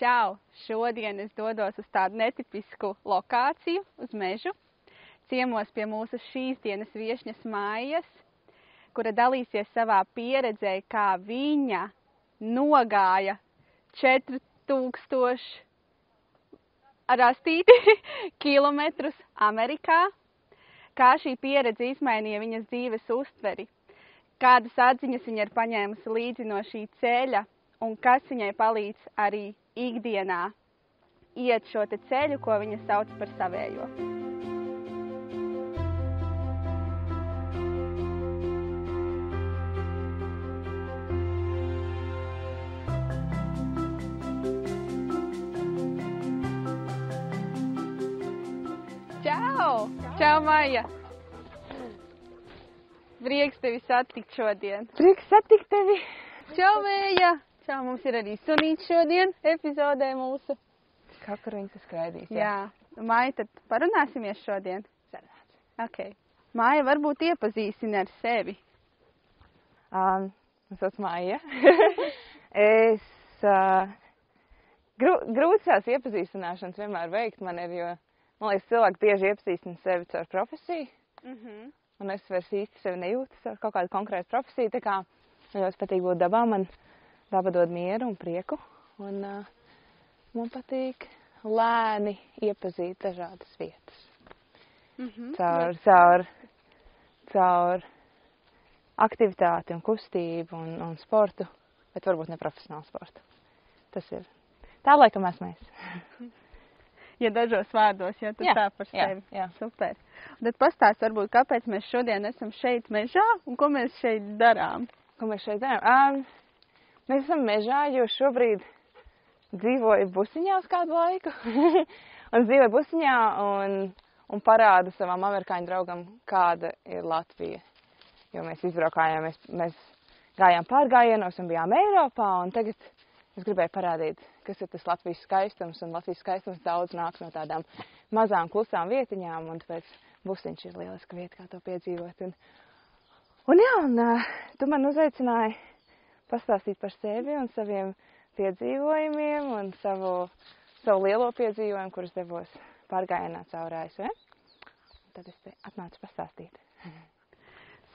Čau! Šodien es dodos uz tādu netipisku lokāciju, uz mežu. Ciemos pie mūsu šīs dienas viešņas Maijas, kura dalīsies savā pieredzē, kā viņa nogāja 4000 kilometrus Amerikā, kā šī pieredze izmainīja viņas dzīves uztveri, kādas atziņas viņa ir paņēmusi līdzi no šī ceļa un kas viņai palīdz arī ikdienā iet šo te ceļu, ko viņa sauc par savējo. Čau! Čau, Maija! Prieks tevi satikt šodien. Prieks satikt tevi! Čau, Mēja! Čau, mums ir arī sunīts šodien epizodē mūsu. Kaut kur viņas skraidīs, Jā. Maija, tad parunāsimies šodien? Sarunāts. Ok. Maija, varbūt iepazīstini ar sevi. Es esmu Maija. Grūti tās iepazīstināšanas vienmēr veikt man ir, jo, man liekas, cilvēki bieži iepazīstina sevi caur profesiju. Un es vairs īsti sevi nejūtu ar kaut kādu konkrētu profesiju, tā kā man ļoti patīk būt dabā, man daba dod mieru un prieku, un man patīk lēni iepazīt dažādas vietas. Caur aktivitāti un kustību un sportu, bet varbūt ne profesionālu sportu. Tas ir. Tā laikam esmu mēs. Ja dažos vārdos, ja tu tā par sevi. Jā. Super. Un tad pastāst varbūt, kāpēc mēs šodien esam šeit mežā un ko mēs šeit darām? Ko mēs šeit darām? Mēs esam mežā, jo šobrīd dzīvoju Busiņā uz kādu laiku. Un dzīvoju Busiņā un parādu savam amerikāņu draugam, kāda ir Latvija. Jo mēs izbraukājām, mēs gājām pārgājienos un bijām Eiropā, un tagad es gribēju parādīt, kas ir tas Latvijas skaistums, un Latvijas skaistums daudz nāk no tādām mazām klusām vietiņām, un tāpēc Busiņš ir lieliska vieta, kā to piedzīvot. Un tu man uzaicināji pastāstīt par sevi un saviem piedzīvojumiem un savu lielo piedzīvojumu, kurus devos pārgājienā cauri ASV. Tad es te atnācu pastāstīt.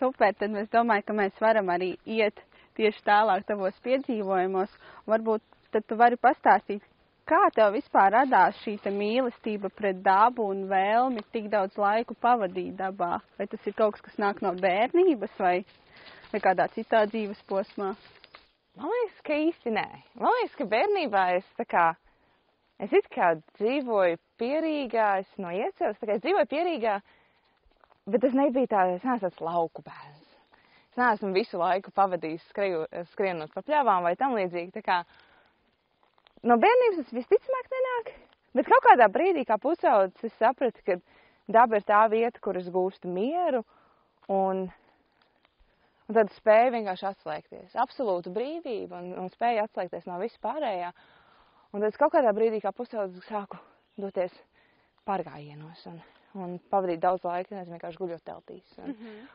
Super, tad es domāju, ka mēs varam arī iet tieši tālāk tavos piedzīvojumos. Varbūt tad tu vari pastāstīt, kā tev vispār radās šī mīlestība pret dabu un vēlmi tik daudz laiku pavadīt dabā? Vai tas ir kaut kas nāk no bērnības vai kādā citā dzīves posmā? Man liekas, ka īsti nē. Man liekas, ka bērnībā es it kā dzīvoju Pierīgā, es no ieceras, es dzīvoju Pierīgā, bet es nebiju es neesmu tāds lauku bērns. Es neesmu visu laiku pavadījis skrienot pa pļavām vai tam līdzīgi. No bērnības tas visticamāk nenāk, bet kaut kādā brīdī kā pusaudzis es sapratu, ka daba ir tā vieta, kur es gūstu mieru un tad spēju vienkārši atslēgties. Absolūtu brīvību un spēju atslēgties no visu pārējā. Un tad es kaut kādā brīdī kā pusaudzis sāku doties pārgājienos un pavadīt daudz laika, vienkārši guļot teltīs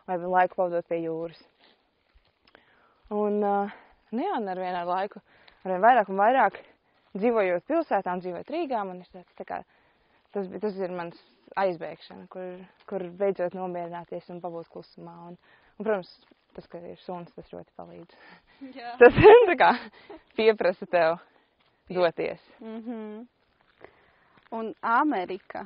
vai laiku pavadot pie jūras. Un arvien ar laiku, arvien vairāk un vairāk dzīvojot pilsētā un dzīvojot Rīgā, man ir tas ir mans aizbēgšana, kur beidzot nomierināties un pabūt klusumā. Un protams, tas, ka ir suns, tas ļoti palīdz. Jā. Tas pieprasa tev doties. Un Amerika.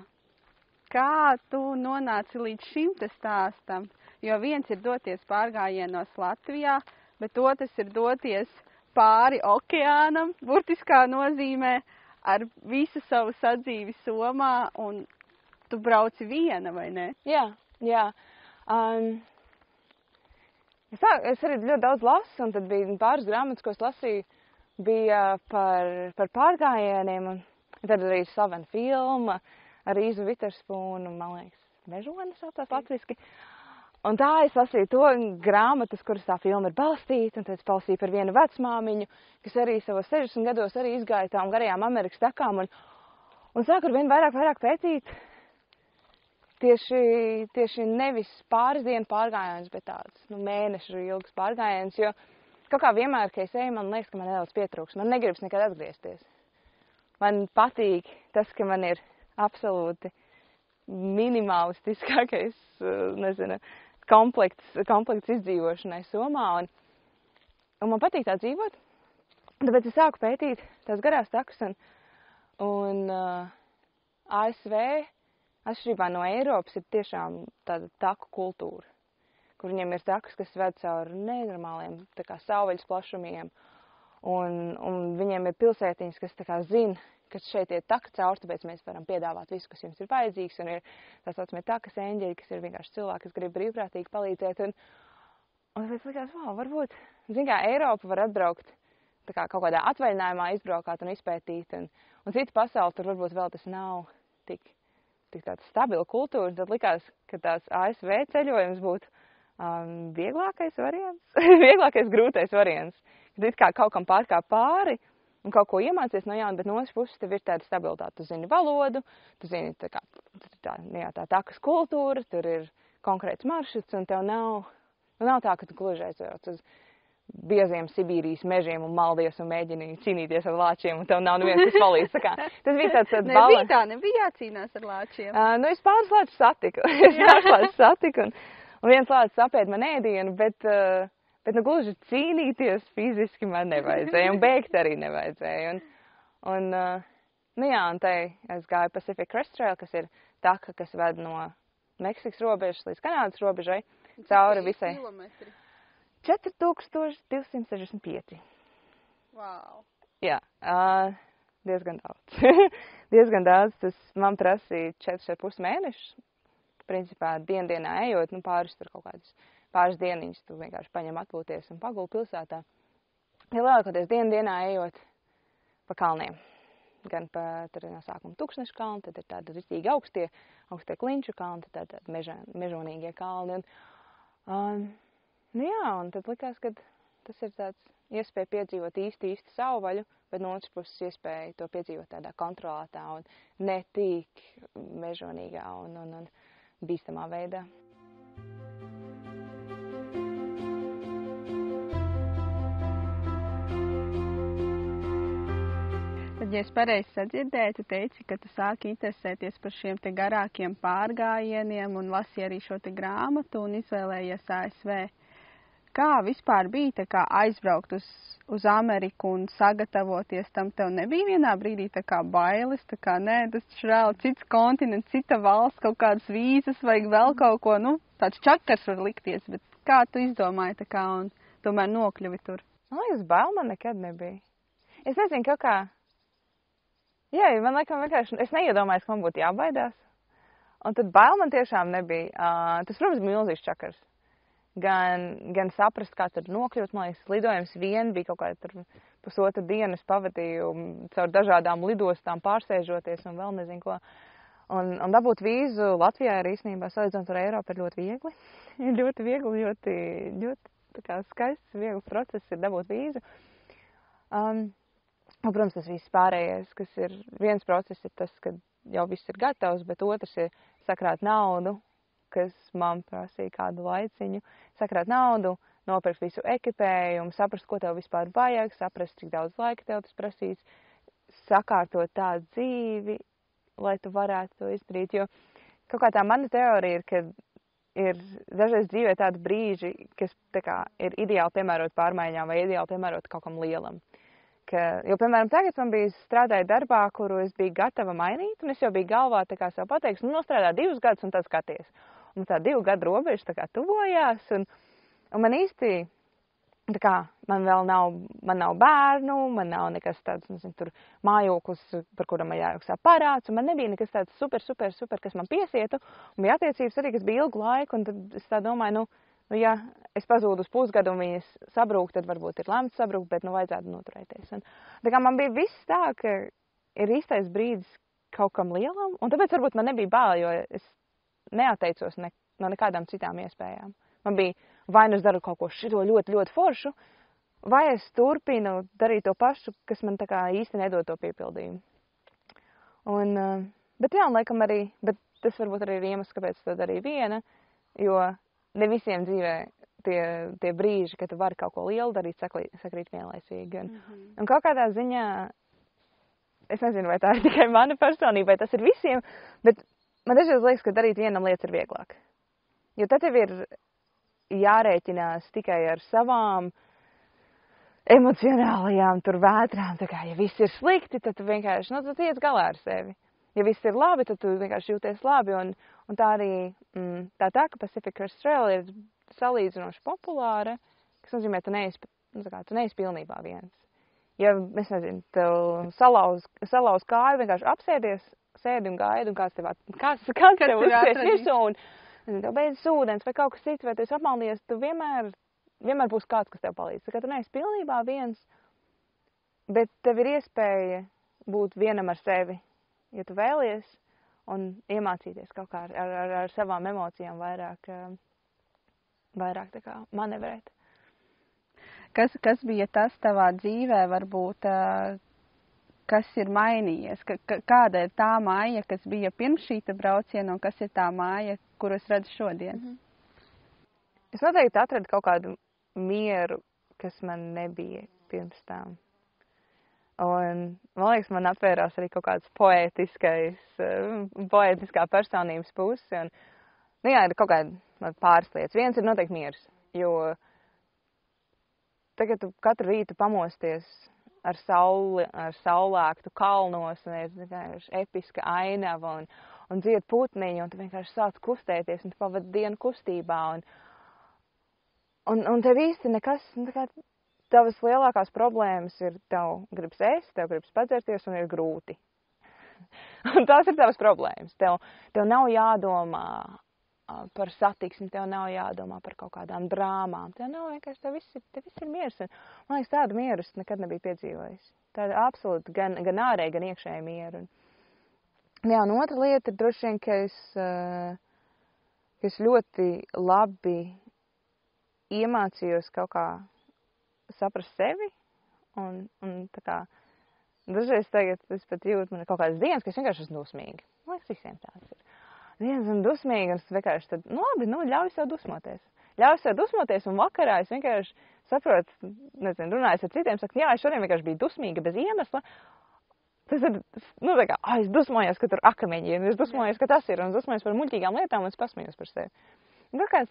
Kā tu nonāci līdz šim te stāstam? Jo viens ir doties pārgājienos Latvijā, bet otrs ir doties pāri okeānam, burtiskā nozīmē, ar visu savu sadzīvi Somā, un tu brauci viena, vai ne? Jā. Es arī ļoti daudz lasu, un tad bija pāris grāmatas, ko es lasīju, bija par pārgājieniem, un tad arī slavena filma ar Īzu Viterspūnu, man liekas, Mežona saucās latviski. Un tā es lasīju to grāmatas, kuras tā filma ir balstīta, un tad es palasīju par vienu vecmāmiņu, kas arī savos 60 gados arī izgāja tām garajām Amerikas takām, un sāku ar vien vairāk pētīt tieši nevis pāris dienu pārgājiens, bet tāds mēnešu ilgs pārgājiens, jo kaut kā vienmēr, kad es eju, man liekas, ka man nedaudz pietrūks, man negribas nekad atgriezties. man patīk tas, ka man ir absolūti minimalistiskākais, nezinu, komplekts izdzīvošanai Somā, un man patīk tā dzīvot. Tāpēc es sāku pētīt tās garās takas, un ASV, atšķirībā no Eiropas, ir tiešām tāda taku kultūra, kur viņiem ir takas, kas ved caur nenormāliem tā kā savvaļas plašumiem, un viņiem ir pilsētiņas, kas tā kā zina, ka šeit ir taka caur, tāpēc mēs varam piedāvāt visu, kas jums ir vajadzīgs, un ir tā saucamie takas eņģeļi, kas ir vienkārši cilvēki, kas grib brīvprātīgi palīdzēt, un tāpēc likās, varbūt, zin kā, Eiropa var atbraukt tā kā kaut kādā atvaļinājumā izbraukāt un izpētīt, un cita pasaule tur varbūt vēl tas nav tik tāds stabila kultūra, tad likās, ka tās ASV ceļojums būtu vieglākais variants, vieglākais grūtais variants, kad it kā kaut kam pārkāp pāri, un kaut ko iemācies no jauna, bet no otras puses tev ir tāda stabilitāte. Tu zini valodu, tu zini tā takas kultūra, tur ir konkrēts maršruts, un tev nav tā, ka tu gluži aizvērts uz bieziem Sibīrijas mežiem un maldies un mēģini cīnīties ar lāčiem, un tev nav neviens, kas palīdz. Tas bija tāds balans. Nebija jācīnās ar lāčiem. Es pāris lāčus satiku, un viens lāčus apēd man ēdienu, bet gluži cīnīties fiziski man nevajadzēja, un bēgt arī nevajadzēja. Un tai es gāju Pacific Crest Trail, kas ir taka, kas ved no Meksikas robežas līdz Kanādas robežai, cauri visai. 4265. Wow. Jā, diezgan daudz. Diezgan daudz, tas man prasīja 4,5 mēnešus. Principā dienā ejot, pāris dieniņas tu vienkārši paņem atpūties un paguli pilsētā. Ja lielākoties dienā ejot pa kalniem. Gan tur no sākuma Tukšnešu kalni, tad ir tādi ritīgi augstie klinču kalni, tad tādi mežonīgie kalni. Un tad likās, ka tas ir tāds iespēja piedzīvot īsti savu vaļu, bet no otras puses iespēja to piedzīvot tādā kontrolētā un ne tik mežonīgā un bīstamā veidā. Tad, ja es pareizi sadzirdēju, tu teici, ka tu sāki interesēties par šiem te garākiem pārgājieniem un lasīji arī šo te grāmatu un izvēlējies ASV. Kā vispār bija tā kā aizbraukt uz Ameriku un sagatavoties tam? Tev nebija vienā brīdī tā kā bailes, tā kā nē, tas reāli cits kontinents, cita valsts, kaut kādas vīzas vai vēl kaut ko, tāds čakars var likties, bet kā tu izdomāji tā kā un tomēr nokļuvi tur? Man liekas, bail man nekad nebija. Es nezinu, kaut kā. Jā, man liekas, vienkārši, es neiedomājos, ka man būtu jābaidās. Un tad bail man tiešām nebija. Tas, protams, milzīgs čakars. Gan saprast, kā tur nokļūt, man liekas, lidojums vien bija kaut kāda tur pusotra dienu, es pavadīju caur dažādām lidostām pārsēžoties un vēl nezinu ko. Un dabūt vīzu Latvijā ir īstenībā, salīdzinot ar Eiropu, ir ļoti viegli. Ir ļoti viegli, ļoti tā kā skaists, viegls process ir dabūt vīzu. Protams, tas viss pārējais, kas ir viens process, ir tas, ka jau viss ir gatavs, bet otrs ir sakrāt naudu, kas man prasīja kādu laiciņu, sakrāt naudu, nopirkt visu ekipējumu, saprast, ko tev vispār vajag, saprast, cik daudz laika tev tas prasīs, sakārtot tādu dzīvi, lai tu varētu to izdarīt. Jo kaut kā tā mana teorija ir, ka ir dažreiz dzīvē tādi brīži, kas tā kā ir ideāli piemērot pārmaiņām vai ideāli piemērot kaut kam lielam. Jo, piemēram, tagad man bija strādāja darbā, kuru es biju gatava mainīt, un es jau biju galvā tā kā sev pateiks, nostrādā 2 gadus un tad skaties. Un tā 2 gadu robeža tā kā tuvojās, un man īsti, tā kā, man nav bērnu, man nav nekas tāds, nezinu, tur mājoklis, par kuram man jāmaksā parāds, un man nebija nekas tāds super, kas man piesietu, un bija attiecības arī, kas bija ilgu laiku, un tad es tā domāju, ja es pazūdu uz pusgadu un viņas sabrūk, tad varbūt ir lemts sabrūk, bet vajadzētu noturēties. Un, tā kā man bija viss tā, ka ir īstais brīdis kaut kam lielam, un tāpēc varbūt man nebija bail, jo es neatteicos no nekādām citām iespējām. Man bija vai nu es daru kaut ko šito ļoti foršu, vai es turpinu darīt to pašu, kas man tā kā īsti nedod to piepildījumu. Bet jā, un laikam arī, bet tas varbūt arī ir iemesls, kāpēc to darīju viena, jo ne visiem dzīvē tie brīži, kad tu vari kaut ko lielu darīt, sakrīt vienlaicīgi. Un kaut kādā ziņā es nezinu, vai tā ir tikai mana personība, vai tas ir visiem, bet man dažreiz liekas, ka darīt vienam lietas ir vieglāk. Jo tad tev ir jārēķinās tikai ar savām emocionālajām tur vētrām, tā kā, ja viss ir slikti, tad tu vienkārši, nu, tu tiec galā ar sevi. Ja viss ir labi, tad tu vienkārši jūties labi, un tā arī, tā, ka Pacific Crest Trail ir salīdzinoši populāra, kas nozīmē, tu neesi pilnībā viens. Ja, es nezinu, tev salauz kāju, vienkārši apsēdies, sēdi un gaidi, un kāds tev uzskries virsū, un tev beidzas ūdens vai kaut kas cits, vai tu esi apmaldījies, tu vienmēr būs kāds, kas tev palīdz. Tā kā tu neesi pilnībā viens, bet tev ir iespēja būt vienam ar sevi, ja tu vēlies, un iemācīties kaut kā ar savām emocijām vairāk tā kā manevrēt. Kas bija tas tavā dzīvē, varbūt, kas ir mainījies? Kāda ir tā māja, kas bija pirms šīta brauciena, un kas ir tā māja, kuru es redzu šodien? Es noteikti atradu kaut kādu mieru, kas man nebija pirms tam. Un, man liekas, man atvērās arī kaut kāds poētiskā personības puse. Un, nu jā, ir kaut kāda pāris lietas. Viens ir noteikti miers, jo tagad tu katru rītu pamosties ar saulēktu kalnos, un ir episka ainava, un dzied putniņi, un tu vienkārši sāc kustēties, un tu pavadi dienu kustībā, un tev īsti nekas, nu, tā kā tavas lielākās problēmas ir, tev gribas ēst, tev gribas padzerties, un ir grūti. Un tās ir tavas problēmas. Tev nav jādomā par satiksmi, tev nav jādomā par kaut kādām drāmām. Tev nav vienkārši, tev viss ir miers. Un, man liekas, tādu mieru es nekad nebiju piedzīvojis. Tāda absolūti gan ārēji, gan iekšēji mieru. Jā, un otra lieta ir droši vien, ka es ļoti labi iemācījos kaut kā saprast sevi, un tā kā dažreiz tagad es pat jūtu, man ir kaut kādas dienas, ka es vienkārši esmu dusmīga. Man liekas, visiem tāds ir. Dienas esmu dusmīga, un es vienkārši tad, labi, ļauju sev dusmoties. Ļauju sev dusmoties, un vakarā es vienkārši saprotu, nezinu, runājot ar citiem, saku, jā, es šodien vienkārši biju dusmīga bez iemesla. Tas ir, nu, tā kā, es dusmojos, ka tur akmeņi ir, es dusmojos, ka tas ir, un es dusmojos par muļķīgām lietām, un es pasmējos par sevi. Un tā kā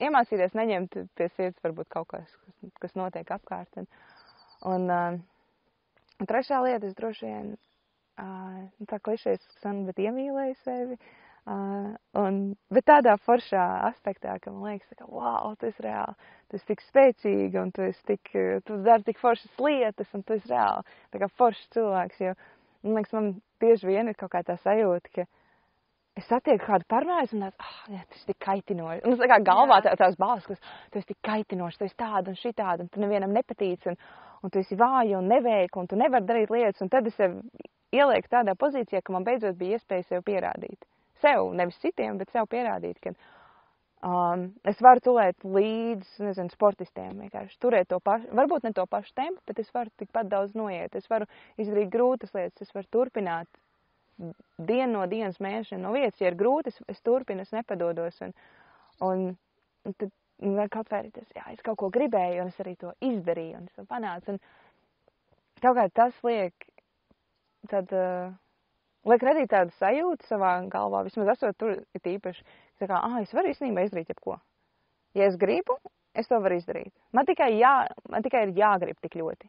iemācīties neņemt pie sirds varbūt kaut kas notiek apkārt. Un trešā lieta, es droši vien, tā klišejas, bet iemīlēju sevi. Bet tādā foršā aspektā, ka man liekas, ka, wow, tu esi reāli, tu esi tik spēcīga, un tu dari tik foršas lietas, un tu esi reāli tā kā foršs cilvēks, jo, man liekas, man bieži vien ir kaut kā tā sajūta, ka es satieku kādu parunājus, un jā, tas ir tik kaitinoši. Un tas tā kā galvā tās balsas, ka tu esi tik kaitinoši, tu esi tāda un šitāda, un tu nevienam nepatīc, un tu esi vāja un neveikla, un tu nevari darīt lietas, un tad es sev ielieku tādā pozīcijā, ka man beidzot bija iespēja sev pierādīt. Sev, nevis citiem, bet sev pierādīt, ka es varu turēt līdz, nezinu, sportistiem vienkārši. Turēt to pašu, varbūt ne to pašu tempu, bet es varu tikpat daudz noiet. Es varu izdarīt grūtas lietas, es varu turpināt dienu no dienas, mēnešiem no vietas. Ja ir grūti, es turpinu, es nepadodos. Un tad vajag atvērties, jā, es kaut ko gribēju, un es arī to izdarīju, un es to panācu. Un kaut kā tas liek radīt tādu sajūtu savā galvā, vismaz esot tur ir īpaši, ka es varu īstenībā izdarīt jebko. Ja es gribu, es to varu izdarīt. Man tikai ir jāgrib tik ļoti.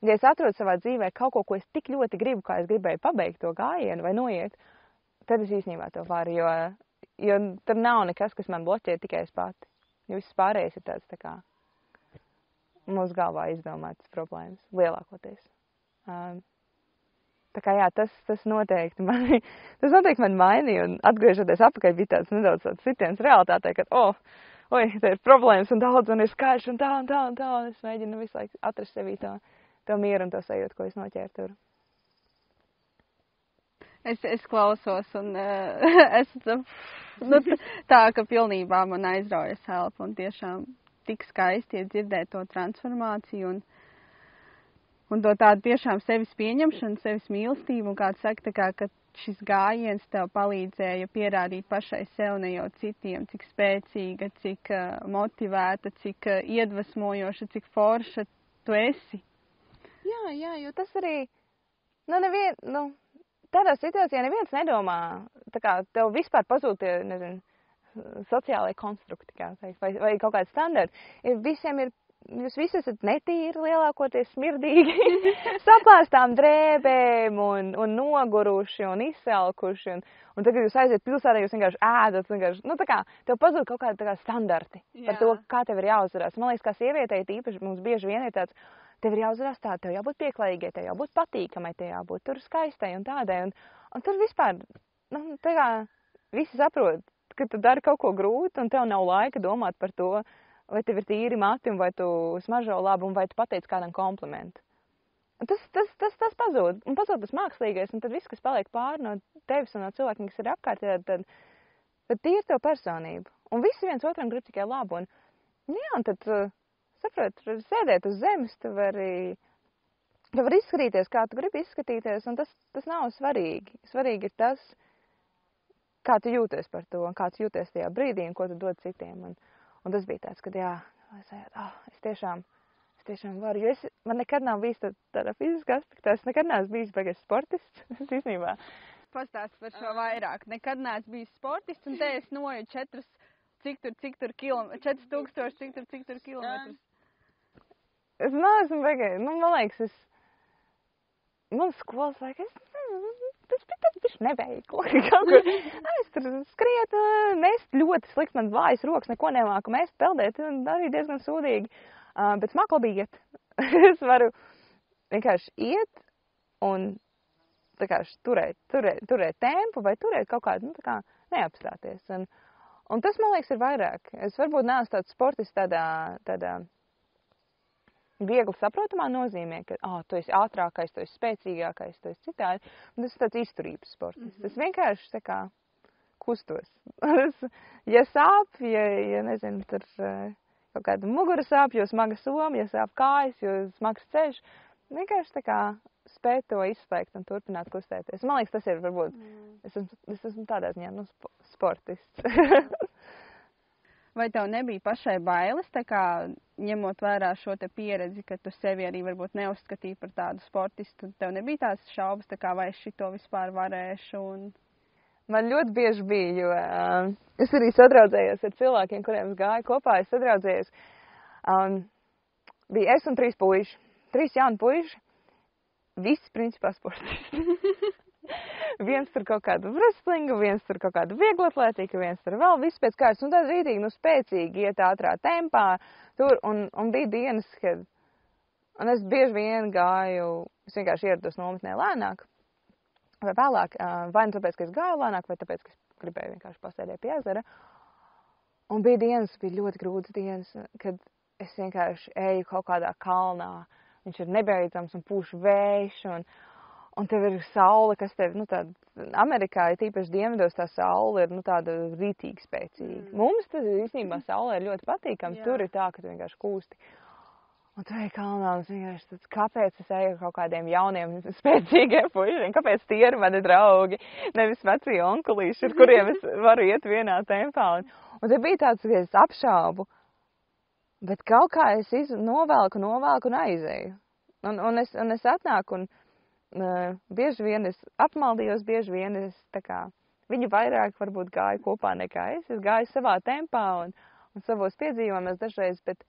Ja es atrodu savā dzīvē kaut ko es tik ļoti gribu, kā es gribēju pabeigt to gājienu vai noiet, tad es īstenībā to varu, jo tur nav nekas, kas man bloķē, tikai es pati. Jo viss pārējais ir tāds tā kā mūsu galvā izdomātas problēmas, lielākoties. Tā kā jā, tas noteikti man mainīja, un atgriežoties atpakaļ bija tāds nedaudz sitiens realitātē, ka, te ir problēmas un daudz, un ir skaļš, un tā, un es mēģinu visu laiku atrast sevī to mieru un to sajūtu, ko es noķēru tur. Es klausos, un tā, ka pilnībā man aizraujas elpa, un tiešām tik skaisti ir dzirdēt to transformāciju, un to tādu tiešām sevis pieņemšanu, sevis mīlestību, un kāds saka, tā kā, ka šis gājiens tev palīdzēja pierādīt pašai sev, ne jau citiem, cik spēcīga, cik motivēta, cik iedvesmojoša, cik forša tu esi. Jā, jo tas arī, tādā situācijā neviens nedomā, tā kā tev vispār pazūd tie, nezinu, sociālai konstrukti, kā teikt, vai kaut kādi standarti. Jūs visi esat netīri, lielākoties smirdīgi, saplāstām drēbēm un noguruši un izsalkuši. Un tad, kad jūs aiziet pilsētā, jūs vienkārši ēdat, tā kā tev pazūd kaut kādi tā kā standarti par to, kā tev ir jāuzvarās. Man liekas, kā sievietei īpaši mums bieži vien ir tāds, tev ir jāuzvarās tā, tev jābūt pieklājīgai, tev jābūt patīkamai, tev jābūt tur skaistai un tādai. Un tur vispār, tā kā visi saprot, ka tu dari kaut ko grūti un tev nav laika domāt par to, vai tev ir tīri mati, vai tu smaržo labi, un vai tu pateici kādam komplimentu. Tas pazūd, un pazūd tas mākslīgais, un tad viss, kas paliek pāri no tevis un no cilvēkiem, kas ir apkārt, tad tie ir tev personība. Un visi viens otram grib tikai labu, un tad, saprot, sēdēt uz zemes, tu vari izskatīties, kā tu gribi izskatīties, un tas nav svarīgi. Svarīgi ir tas, kā tu jūties par to, un kā tu jūties tajā brīdī, un ko tu dod citiem. Un tas bija tāds, kad es tiešām varu, jo man nekad nav bijis tādā fiziskā aspektā, es nekad neesmu bijis baigais sportists, es īstenībā. Pastāst par šo vairāk, nekad neesmu bijis sportists, un te es noju 4000 kilometrus. Es neesmu baigais, man liekas, man skolas laiks, tas bija tāds neveikli. Es tur skrietu, mest ļoti slikti, man vājas rokas, neko nemāku mest, peldēt, arī diezgan sūdīgi. Bet smāk labi iet. Es varu vienkārši iet un turēt tempu vai turēt kaut kādu, neapstāties. Un tas, man liekas, ir vairāk. Es varbūt neesmu tāds sportists tādā viegli saprotamā nozīmē, ka tu esi ātrākais, tu esi spēcīgākais, tu esi citādi. Un tas ir tāds izturības sportists. Tas vienkārši tā kā kustos. Ja sāp, ja nezinu, tur kaut kāda mugura sāp, jo smaga soma, ja sāp kājas, jo smags ceļš, vienkārši tā kā spēt to izslēgt un turpināt kustēties. Man liekas, tas ir varbūt, es esmu tādā ziņā, sportists. Vai tev nebija pašai bailes, tā kā ņemot vērā šo te pieredzi, ka tu sevi arī varbūt neuzskatīji par tādu sportistu, tev nebija tās šaubas, tā kā vai es šito vispār varēšu? Man ļoti bieži bija, jo es arī sadraudzējos ar cilvēkiem, kuriem es gāju kopā, es sadraudzējos. Bija es un 3 puiši, 3 jauni puiši, visi principā sportisti. Viens tur kaut kādu wrestlingu, viens tur kaut kādu vieglatlētiku, viens tur vēl viss pēc kārtas. Un tad rītīgi, spēcīgi iet ātrā tempā tur. Un bija dienas, kad... Un es bieži vien gāju, es vienkārši ierados nometnē lēnāk. Vai vēlāk, vai nu tāpēc, ka es gāju lēnāk, vai tāpēc, ka es gribēju vienkārši pasēdēt pie ezera. Un bija ļoti grūtas dienas, kad es vienkārši eju kaut kādā kalnā. Viņš ir nebeidzams un pūš vējš un tev ir saule, kas tev, tāda, Amerikā, tīpaši dienvidos, tā saule ir, tāda rītīgi spēcīga. Mums tas īstenībā saule ir ļoti patīkams, tur ir tā, ka tu vienkārši kūsti. Un tu ej kalnā, un vienkārši tāds, kāpēc es eju kaut kādiem jauniem, spēcīgiem puišiem, kāpēc tie ir mani draugi, nevis vecie onkulīši, ar kuriem es varu iet vienā tempā. Un te bija tāds, ka es apšaubu, bet kaut kā es novelku un aizēju. Un es atnāku, un bieži vien es apmaldījos, bieži vien es tā kā, viņi vairāk varbūt gāja kopā nekā es. Es gāju savā tempā un savos piedzīvojumos dažreiz, bet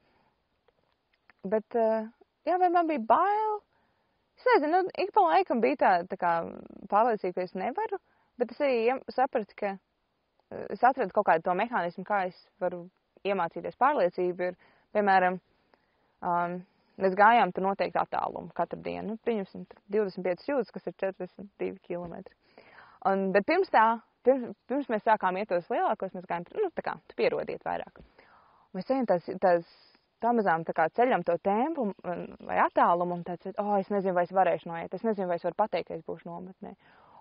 vai man bija bail? Es nezinu, ik pa laikam bija tā kā pārliecība, ka es nevaru, bet es arī sapratu, ka es atradu kaut kādu to mehānismu, kā es varu iemācīties pārliecību. Ir, piemēram, mēs gājām tur noteikti attālumu katru dienu. Pieņemsim 25 jūdzes, kas ir 42 kilometri. Bet pirms mēs sākām iet tos lielākos, mēs gājām, tā kā, tu pierodiet vairāk. Mēs ejam tā mazām tā kā ceļam to tempu vai attālumu, un tāds, es nezinu, vai es varēšu noiet, es nezinu, vai es varu pateikt, ka es būšu nometnē.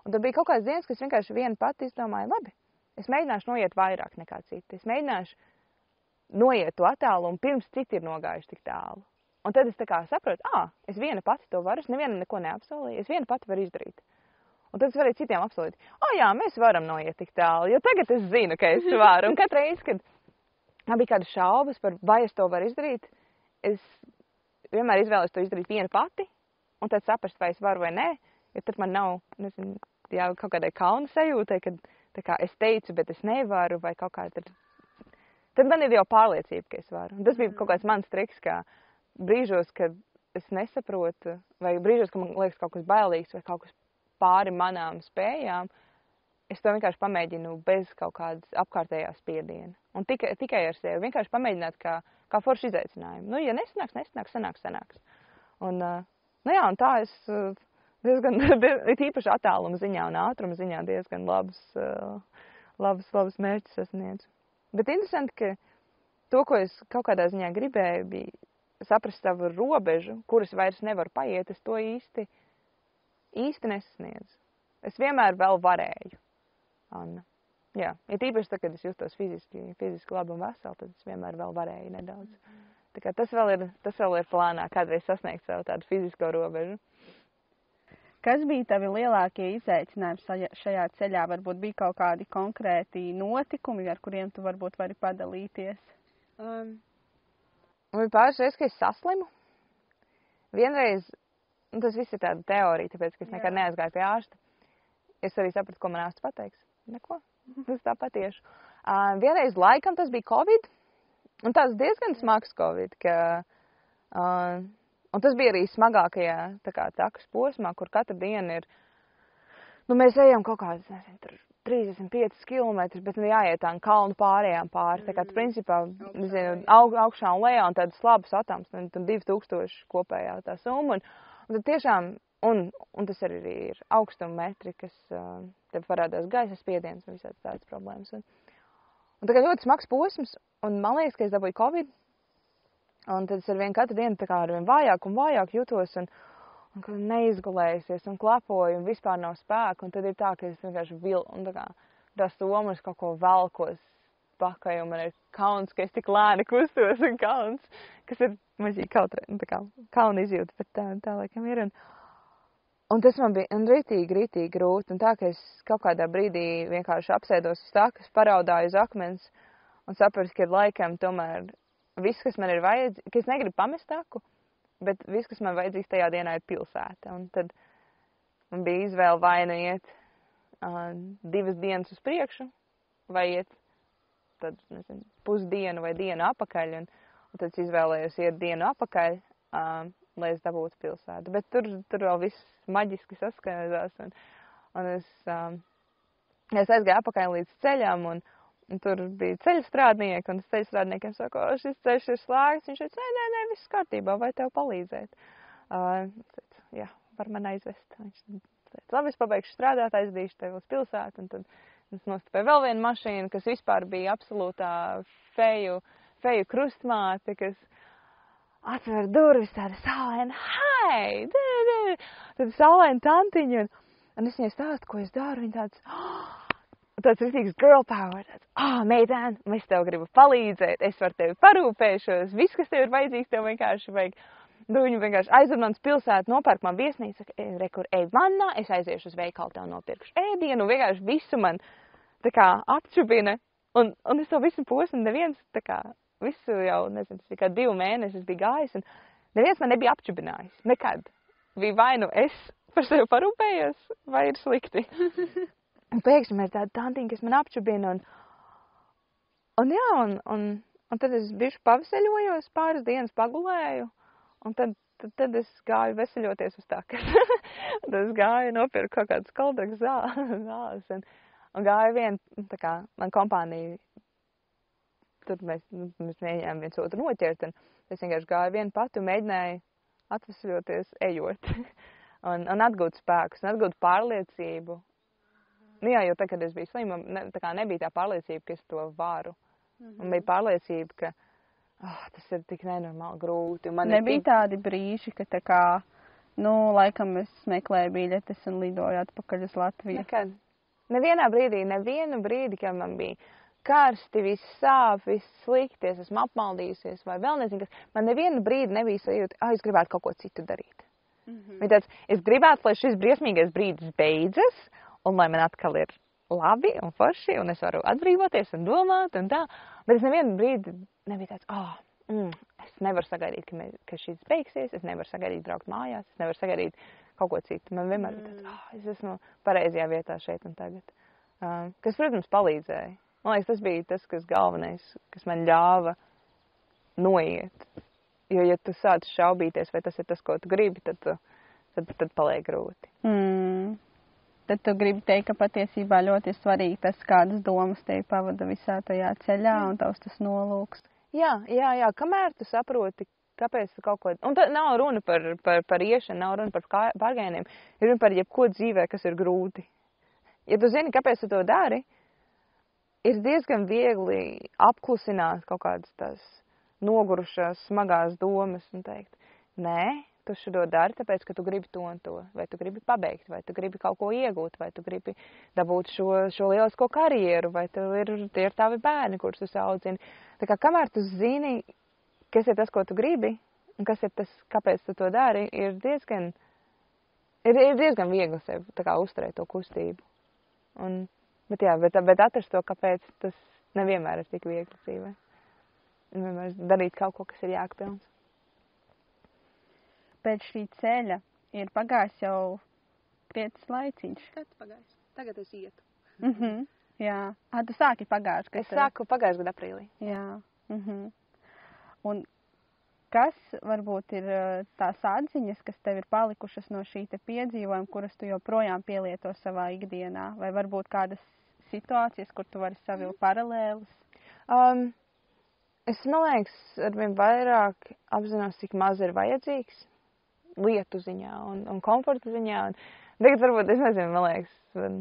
Un tad bija kaut kāds dienas, kas vienkārši viena pati izdomāja, labi, es mēģināšu noiet vairāk nekā citi. Es mēģināšu noiet to attālumu, pirms citi ir nogājuši tik tālu. Un tad es tā kā saprotu, es viena pati to varu, es nevienam neko neapsolīju, es viena pati varu izdarīt. Un tad es varēju citiem apsolīt, jā, mēs varam noiet tik tālu, jo tagad es zinu, ka es varu. Un katru reizi, kad man bija kādas šaubas par, vai es to varu izdarīt, es vienmēr izvēlos to izdarīt viena pati, un tad saprast, vai es varu vai nē, ja tad man nav, nezinu, jā, kaut kādai kauna sajūtai, kad tā kā es teicu, bet es nevaru, vai kaut kā tad man ir jau pārliecība, ka es varu. Un tas bija kaut kāds mans triks, kā brīžos, kad es nesaprotu, vai brīžos, ka man liekas kaut kas bailīgs, vai kaut kas pāri manām spējām, es to vienkārši pamēģinu bez kaut kādas apkārtējās spiediena. Un tikai ar sevi. Vienkārši pamēģināt kā foršu izaicinājumu. Nu, ja nesanāks, sanāks. Un, nu jā, un tā es diezgan, īpaši attāluma ziņā un ātruma ziņā diezgan labus mērķus sasniedzu. Bet interesanti, ka to, ko es kaut kādā ziņā gribēju, bija saprast savu robežu, kuras vairs nevaru paiet, es to īsti nesasniedzu. Es vienmēr vēl varēju. Un, jā, ja tīpaši tad, kad es justos fiziski labi un veseli, tad es vienmēr vēl varēju nedaudz. Tā kā tas vēl ir plānā, kādreiz sasniegt savu tādu fizisko robežu. Kas bija tavi lielākie izaicinājumi šajā ceļā? Varbūt bija kaut kādi konkrēti notikumi, ar kuriem tu varbūt vari padalīties? Man bija pāris reizes, ka es saslimu. Vienreiz, tas viss ir tāda teorija, tāpēc, ka es nekad neaizgāju pie ārsta. Es arī sapratu, ko man ārsts pateiks. Neko, tas tā patieši. Vienreiz laikam tas bija Covid, un tāds diezgan smags Covid, un tas bija arī smagākajā takas posmā, kur katru dienu ir, nu mēs ejam kaut kādas, nezinu, 35 kilometrus, bet jāiet tā kalnu pārējām pāri, tā kā principā, nezinu, augšā un lejā, un tādas labas atams, un 2000 kopējā tā summa, un tad tiešām, un tas arī ir augstuma metri, kas tev parādās gaisa spiediens un visādas tādas problēmas. Un tā kā ļoti smags posms, un man liekas, ka es dabūju Covid, un tad es arvien katru dienu tā kā arvien vājāk un vājāk jutos, un neizgulējusies, un klapoju, un vispār nav spēku, un tad ir tā, ka es vienkārši un tā kā tās somas kaut ko velkos pakaļ, un man ir kauns, ka es tik lēni kustos, un kauns, kas ir mažīgi kauna izjūta, bet tā laikam ir, un tas man bija ritīgi grūti, un tā, ka es kaut kādā brīdī vienkārši apsēdos uz takas, paraudāju uz akmens un sapratu, ka ir laikam tomēr viss, kas man ir vajadzīgs, ka es negribu pamest taku, bet viss, kas man vajadzīgs tajā dienā, ir pilsēta. Un tad man bija izvēle vai nu iet 2 dienas uz priekšu, vai iet tad, nezinu, pusdienu vai dienu apakaļ, un tad es izvēlējos iet dienu apakaļ, lai es dabūtu pilsētu. Bet tur vēl viss maģiski saskaņojās, un es aizgāju apakaļ līdz ceļam, un tur bija ceļstrādnieki, un ceļa strādniekiem saka, šis ceļš ir slēgts. Viņš teica, nē, viss kārtībā, vai tev palīdzēt? Teicu, jā, var man aizvest. Viņš teica, labi, es pabeigšu strādāt, aizdīšu tevi uz pilsētu, un tad es nostapēju vēl vienu mašīnu, kas vispār bija absolūtā feju krustmāte, kas atver durvis, tāda saulaina, hei, tāda saulaina tantiņa, un es viņai stāstu, ko es daru, viņa tāds rītīgs girl power, meitēn, es tev gribu palīdzēt, es par tevi parūpēšos, viss, kas tev ir vajadzīgs, tev vienkārši vajag. Nu, viņu vienkārši aizved manas pilsētu, nopērk man viesnīcu, rekur, ej vannā, es aiziešu uz veikalu, tev nopirkšu ēdienu, vienkārši visu man tā kā apčubina, un es to visu posmu neviens, tā kā, visu jau, nezinu, tas kā 2 mēnešus bija gājis, un neviens man nebija apčubinājis, nekad. Bija vai nu es par sevi parūpējos, vai ir slikti. Un pēkšņi mēs tādu tantiņu, kas man apčubina, un tad es bišķi paveseļojos, pāris dienas pagulēju, un tad es gāju veseļoties uz takas. Tad es gāju nopirku kaut kādas koldraks zāles, un gāju tā kā man kompānija, tur mēs mēģinājām viens otru noķert, un es vienkārši gāju vienu pati un mēģināju atveseļoties ejot, un atgūt spēkus, un atgūt pārliecību. Nu jā, jo tad, kad es biju slima, tā kā nebija tā pārliecība, ka es to varu. Un bija pārliecība, ka tas ir tik nenormāli grūti. Nebija tādi brīži, ka tā kā, laikam es meklēju biļetes un lidoju atpakaļ uz Latviju. Nekad. Nevienu brīdi, kad man bija karsti, viss sāp, viss slikti, es esmu apmaldījusies, vai vēl nezinu, kas. Man nevienu brīdi nebija sajūta, es gribētu kaut ko citu darīt. Tāds, es gribētu, lai šis briesmīgais brīdis beidzas, un lai man atkal ir labi un forši, un es varu atbrīvoties un domāt, un tā. Bet es nevienu brīdi nebija tāds, es nevaru sagaidīt, ka šis beigsies, es nevaru sagaidīt braukt mājās, es nevaru sagaidīt kaut ko citu. Man vienmēr bija tāds, es esmu pareizajā vietā šeit un tagad. Kas, protams, palīdzēja. Man liekas, tas bija tas, kas galvenais, kas man ļāva noiet. Jo, ja tu sāc šaubīties, vai tas ir tas, ko tu gribi, tad paliek grūti. Tad tu gribi teikt, ka patiesībā ļoti ir svarīgi tas, kādas domas tevi pavada visā tajā ceļā un tavs tas nolūks. Jā, kamēr tu saproti, kāpēc tu kaut ko... Un tad nav runa par iešanu, nav runa par pārgājieniem, ir runa par jebko dzīvē, kas ir grūti. Ja tu zini, kāpēc tu to dari, ir diezgan viegli apklusināt kaut kādas tās nogurušās, smagās domas un teikt, nē, tu šo dari, tāpēc, ka tu gribi to un to, vai tu gribi pabeigt, vai tu gribi kaut ko iegūt, vai tu gribi dabūt šo lielisko karjeru, vai tie ir tavi bērni, kurus tu audzini. Tā kā kamēr tu zini, kas ir tas, ko tu gribi, un kas ir tas, kāpēc tu to dari, ir diezgan viegli sev tā kā uzturēt to kustību. Bet atrast to, kāpēc tas nevienmēr ir tik viegli dzīvē. Vienmēr darīt kaut ko, kas ir jēgpilns. Pēc šī ceļa ir pagājis jau krietnes laiciņš. Kad pagājis? Tagad es ietu. Jā. Tu sāki pagājuši. Es sāku pagājuši gadu aprīlī. Jā. Un kas varbūt ir tās atziņas, kas tev ir palikušas no šī te piedzīvojuma, kuras tu joprojām pielieto savā ikdienā? Vai varbūt kādas situācijas, kur tu vari savilkt paralēlus? Es, man liekas, arvien vairāk apzinos, cik maz ir vajadzīgs lietu ziņā un komforta ziņā. Un tagad varbūt, es nezinu, man liekas, man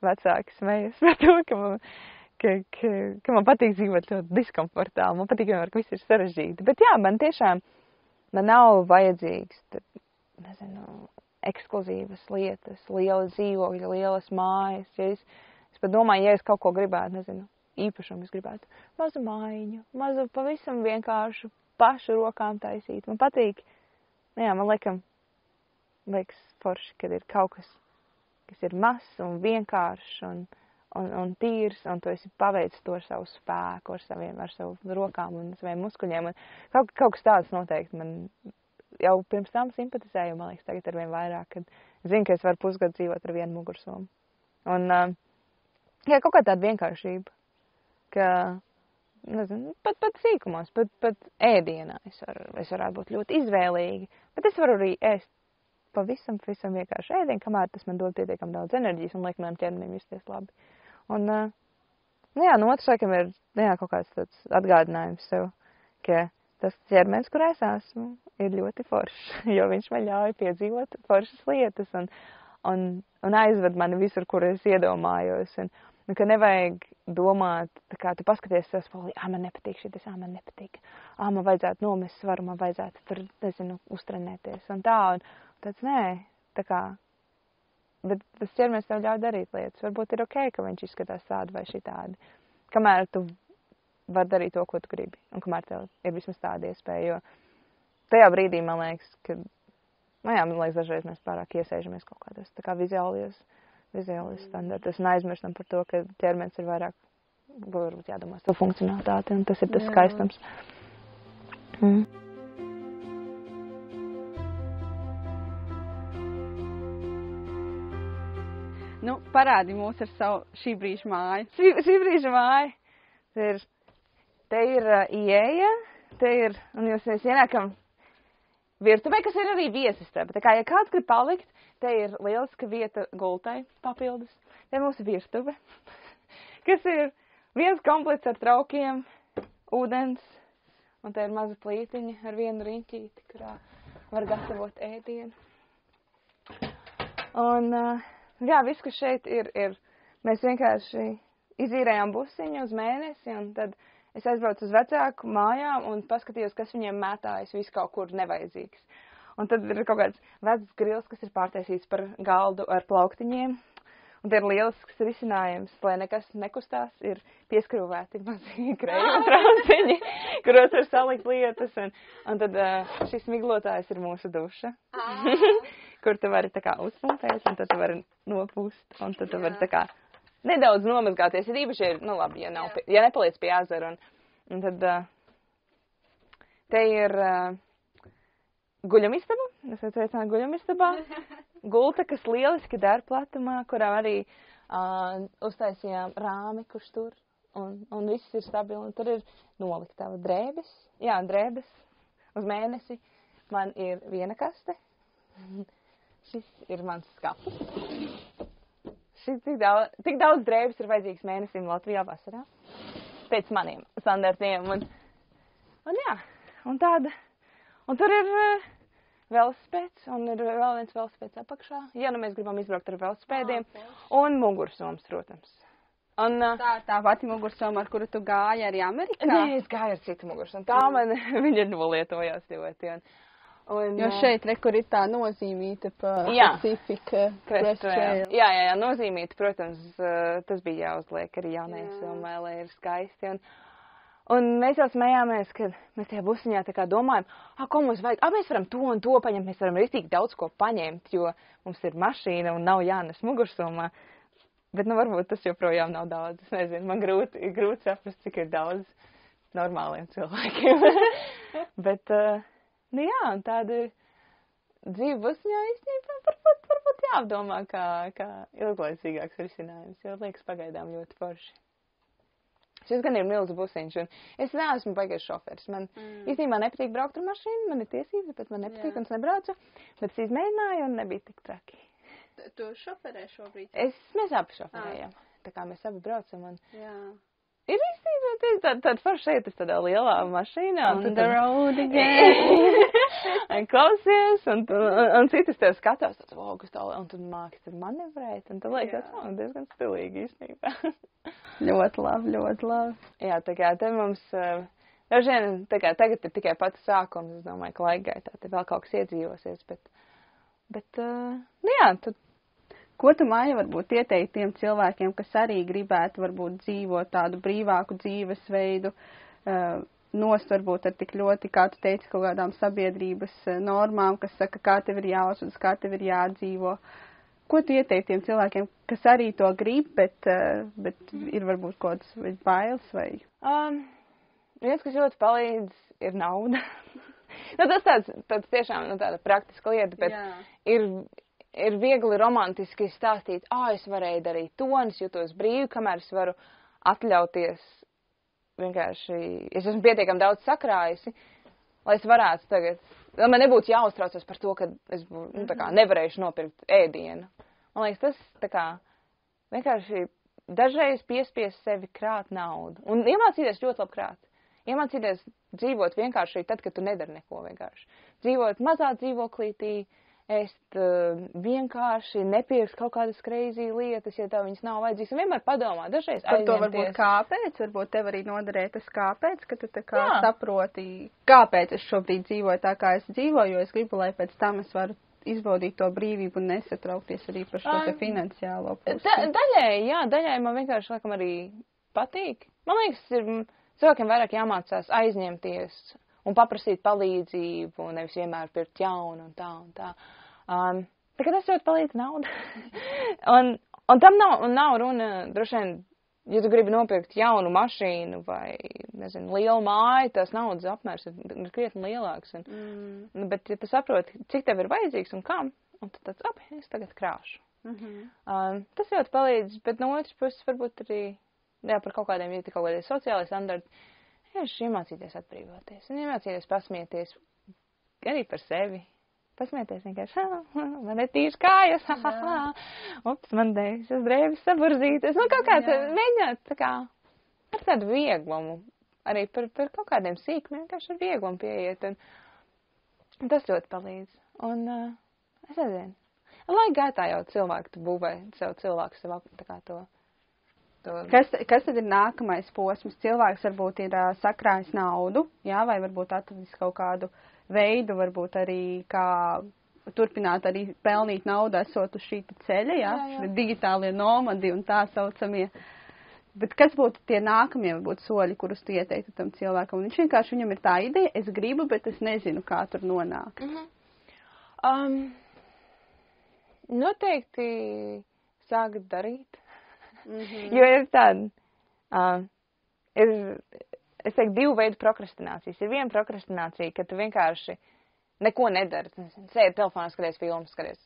vecāki smejas par to, ka man patīk dzīvot ļoti diskomfortā. Man patīk vienmēr, ka viss ir sarežģīti. Bet jā, man nav vajadzīgs, ekskluzīvas lietas, lielas dzīvokļi, lielas mājas. Ja es pat domāju, ja es kaut ko gribētu, īpašumu, es gribētu mazu mājiņu, mazu pavisam vienkāršu pašu rokām taisīt. Man patīk, man liekas forši, kad ir kaut kas ir mazs un vienkāršs un tīrs, un tu esi paveicis to ar savu spēku, ar savu rokām un saviem muskuļiem. Un kaut kas tāds noteikti man jau pirms tam simpatizēju, man liekas, tagad arvien vairāk, kad zinu, ka es varu pusgadu dzīvot ar vienu mugursomu. Un, kaut kā tāda vienkāršība, ka, pat sīkumos, pat ēdienā es varētu būt ļoti izvēlīgi, bet es varu arī ēst pavisam vienkārši ēdienu, kamēr tas man dod pietiekam daudz enerģijas un liek manam ķermenim justies labi. Un, no otras laikam ir, kaut kāds tāds atgādinājums sev, ka tas ķermenis, kur es esmu, ir ļoti foršs, jo viņš man ļauj piedzīvot foršas lietas un aizved mani visur, kur es iedomājos. Un ka nevajag domāt, tā kā tu paskaties sev spolī, man nepatīk šitas, man nepatīk, man vajadzētu nomest svaru, man vajadzētu tur, uztrenēties un tā. Un tāds, tā kā, bet tas ķermenis tev ļauj darīt lietas. Varbūt ir ok, ka viņš izskatās tādi vai šitādi. Kamēr tu vari darīt to, ko tu gribi, un kamēr tev ir vismaz tāda iespēja, jo tajā brīdī, man liekas, ka, dažreiz mēs pārāk iesēžamies kaut kādos, tā kā vizuālajos standartos un aizmirstam par to, ka ķermenis ir vairāk, varbūt jādomās to funkcionalitāti, un tas ir tas skaistums. Parādi mūs ar savu šī brīža māju. Šī brīža māja. Te ir ieeja, un mēs ienākam virtuvē, kas ir arī viesistaba. Tā kā, ja kāds grib palikt, te ir lieliska vieta gultai papildus. Te ir mūsu virtuve, kas ir viens komplekts ar traukiem, ūdens, un te ir maza plītiņa ar vienu riņķīti, kurā var gatavot ēdienu. Un, viss, kas šeit ir, mēs vienkārši izīrējām busiņu uz mēnesi, un tad es aizbraucu uz vecāku mājām un paskatījos, kas viņiem mētājas visu kaut kur nevajadzīgs. Un tad ir kaut kāds vecs grils, kas ir pārtaisīts par galdu ar plauktiņiem. Un te ir lielisks risinājums, lai nekas nekustās, ir pieskrūvēti mazi krējuma trauciņi, kuros var salikt lietas. Un tad šis miglotājs ir mūsu duša, kur tu vari tā kā uzpumpēt, un tad tu vari nopūst, un tad tu vari tā kā nedaudz nomazgāties. Ir īpaši, labi, ja nepaliec pie ezera. Un tad te ir guļamistaba. Es aicināju guļamistabā. Gulta, kas lieliski der platumā, kurā arī uztaisījām rāmi, kurš tur. Un viss ir stabili. Un tur ir noliktava drēbes. Jā, drēbes uz mēnesi. Man ir viena kaste. Šis ir mans skapis. Tik daudz drēbes ir vajadzīgs mēnesim Latvijā vasarā. Pēc maniem standartiem. Un jā, un tāda. Un tur ir velosipēds, un ir vēl viens velosipēds apakšā. Ja nu mēs gribam izbraukt ar velosipēdiem. Un mugursoms, protams. Un, tā pati mugursoma, ar kuru tu gāji arī Amerikā? Nē, es gāju ar citu mugursomu. Tā man, viņa nolietojās ļoti. Jo šeit, kur ir tā nozīmīta Pacific Crest Trail. Jā, nozīmīta, protams, tas bija jāuzliek arī jaunajai filmai, lai ir skaisti. Un mēs jau smējāmies, kad mēs tajā busiņā tā kā domājam, ko mums vajag, mēs varam to un to paņemt, mēs varam rītīgi daudz ko paņemt, jo mums ir mašīna un nav jānes mugursomā. Bet, varbūt tas joprojām nav daudz. Es nezinu, man grūti saprast, cik ir daudz normāliem cilvēkiem. Bet, jā, un tāda dzīve busiņā īstenībā varbūt jāapdomā kā ilglaicīgāks risinājums, jo liekas pagaidām ļoti forši. Šis gan ir milzu busiņš, un es neesmu baigais šoferis. Man īstenībā nepatīk braukt ar mašīnu, man ir tiesības, bet man nepatīk, un es nebraucu, bet es izmēģināju, un nebija tik traki. Tu šoferē šobrīd? Mēs abi šoferējam, tā kā mēs abi braucam, un... Jā. Ir īstenībā tāda forša šeit, tādā lielā mašīnā. On the road again. Un klausies, un citas tev skatās, tad, kas tālāk, un tu māki tur manevrēt, un tu liekas, diezgan stilīgi īstenībā. Ļoti labi, ļoti labi. Jā, tā kā te mums, dažiem, tā kā tagad ir tikai pats sākums, es domāju, ka laika gaitā te vēl kaut kas iedzīvosies, bet jā, tad. Ko tu, Maija, varbūt ieteikti tiem cilvēkiem, kas arī gribētu varbūt dzīvot tādu brīvāku dzīvesveidu, nost varbūt ar tik ļoti, kā tu teici, kaut kādām sabiedrības normām, kas saka, kā tev ir jāuzvedas, kā tev ir jādzīvo. Ko tu ieteikti tiem cilvēkiem, kas arī to grib, bet ir varbūt kaut kāds bailes vai? Viens, kas ļoti palīdz, ir nauda. Tas tāds tiešām tāda praktiska lieta, bet ir viegli romantiski stāstīt, es varēju darīt to, un es jūtos brīvi, kamēr es varu atļauties vienkārši, es esmu pietiekami daudz sakrājusi, lai es varētu tagad, lai man nebūtu jāuztraucas par to, ka es tā kā nevarēšu nopirkt ēdienu. Man liekas, tas tā kā vienkārši dažreiz piespies sevi krāt naudu. Un iemācīties ļoti labi krāt. Iemācīties dzīvot vienkārši tad, kad tu nedari neko vienkārši. Dzīvot mazā dzīvoklītī, ēst vienkārši nepirkt kaut kādas crazy lietas, ja tev viņas nav vajadzīgas. Un vienmēr padomā, dažreiz aizņemties. To varbūt kāpēc? Varbūt tev arī noderēja tas kāpēc, ka tu tā kā saproti, kāpēc es šobrīd dzīvoju tā, kā es dzīvoju, jo es gribu, lai pēc tam es varu izbaudīt to brīvību un nesatraukties arī par šo te finansiālo pusi. Daļai man vienkārši laikam arī patīk. Man liekas, cilvēkiem vairāk jāmācās aizņemties un paprasīt palīdzību, nevis vienmēr pirkt jaunu un tā. Tā kā tas ļoti palīdz nauda. un tam nav runa, droši vien, ja tu gribi nopirkt jaunu mašīnu vai, nezinu, lielu māju, tās naudas apmērs ir krietni lielāks. Bet, ja tu saproti, cik tev ir vajadzīgs un kam, un tad tāds, es tagad krāšu. Tas ļoti palīdz, bet no otras puses varbūt arī, par kaut kādiem, ja kaut kādiem sociālai standarti, vienkārši iemācīties atbrīvoties un iemācīties pasmieties arī par sevi. Pasmieties vienkārši, man ir tīrs kājas, ups, man šas drēbes saburzītas. Kaut kā mēģināt tā kā ar tādu vieglumu, arī par kaut kādiem sīkumiem, vienkārši ar vieglumu pieiet. Un tas ļoti palīdz. Un es nezinu, laika gaitā jau cilvēku tu būvē, cilvēku sev tā kā to. Kas tad ir nākamais posms? Cilvēks varbūt ir sakrājis naudu, vai varbūt atradis kaut kādu veidu, varbūt arī kā turpināt arī pelnīt naudu esot uz šī ceļa, šie digitālie nomadi un tā saucamie. Bet kas būtu tie nākamie varbūt soļi, kurus tu ieteiktu tam cilvēkam? Un viņš vienkārši, viņam ir tā ideja, es gribu, bet es nezinu, kā tur nonākt. Noteikti sākt darīt. Jo ir tāda, es teiktu, divu veidu prokrastinācijas. Ir viena prokrastinācija, ka tu vienkārši neko nedari. Sēdi telefonā, skaties filmas, skaties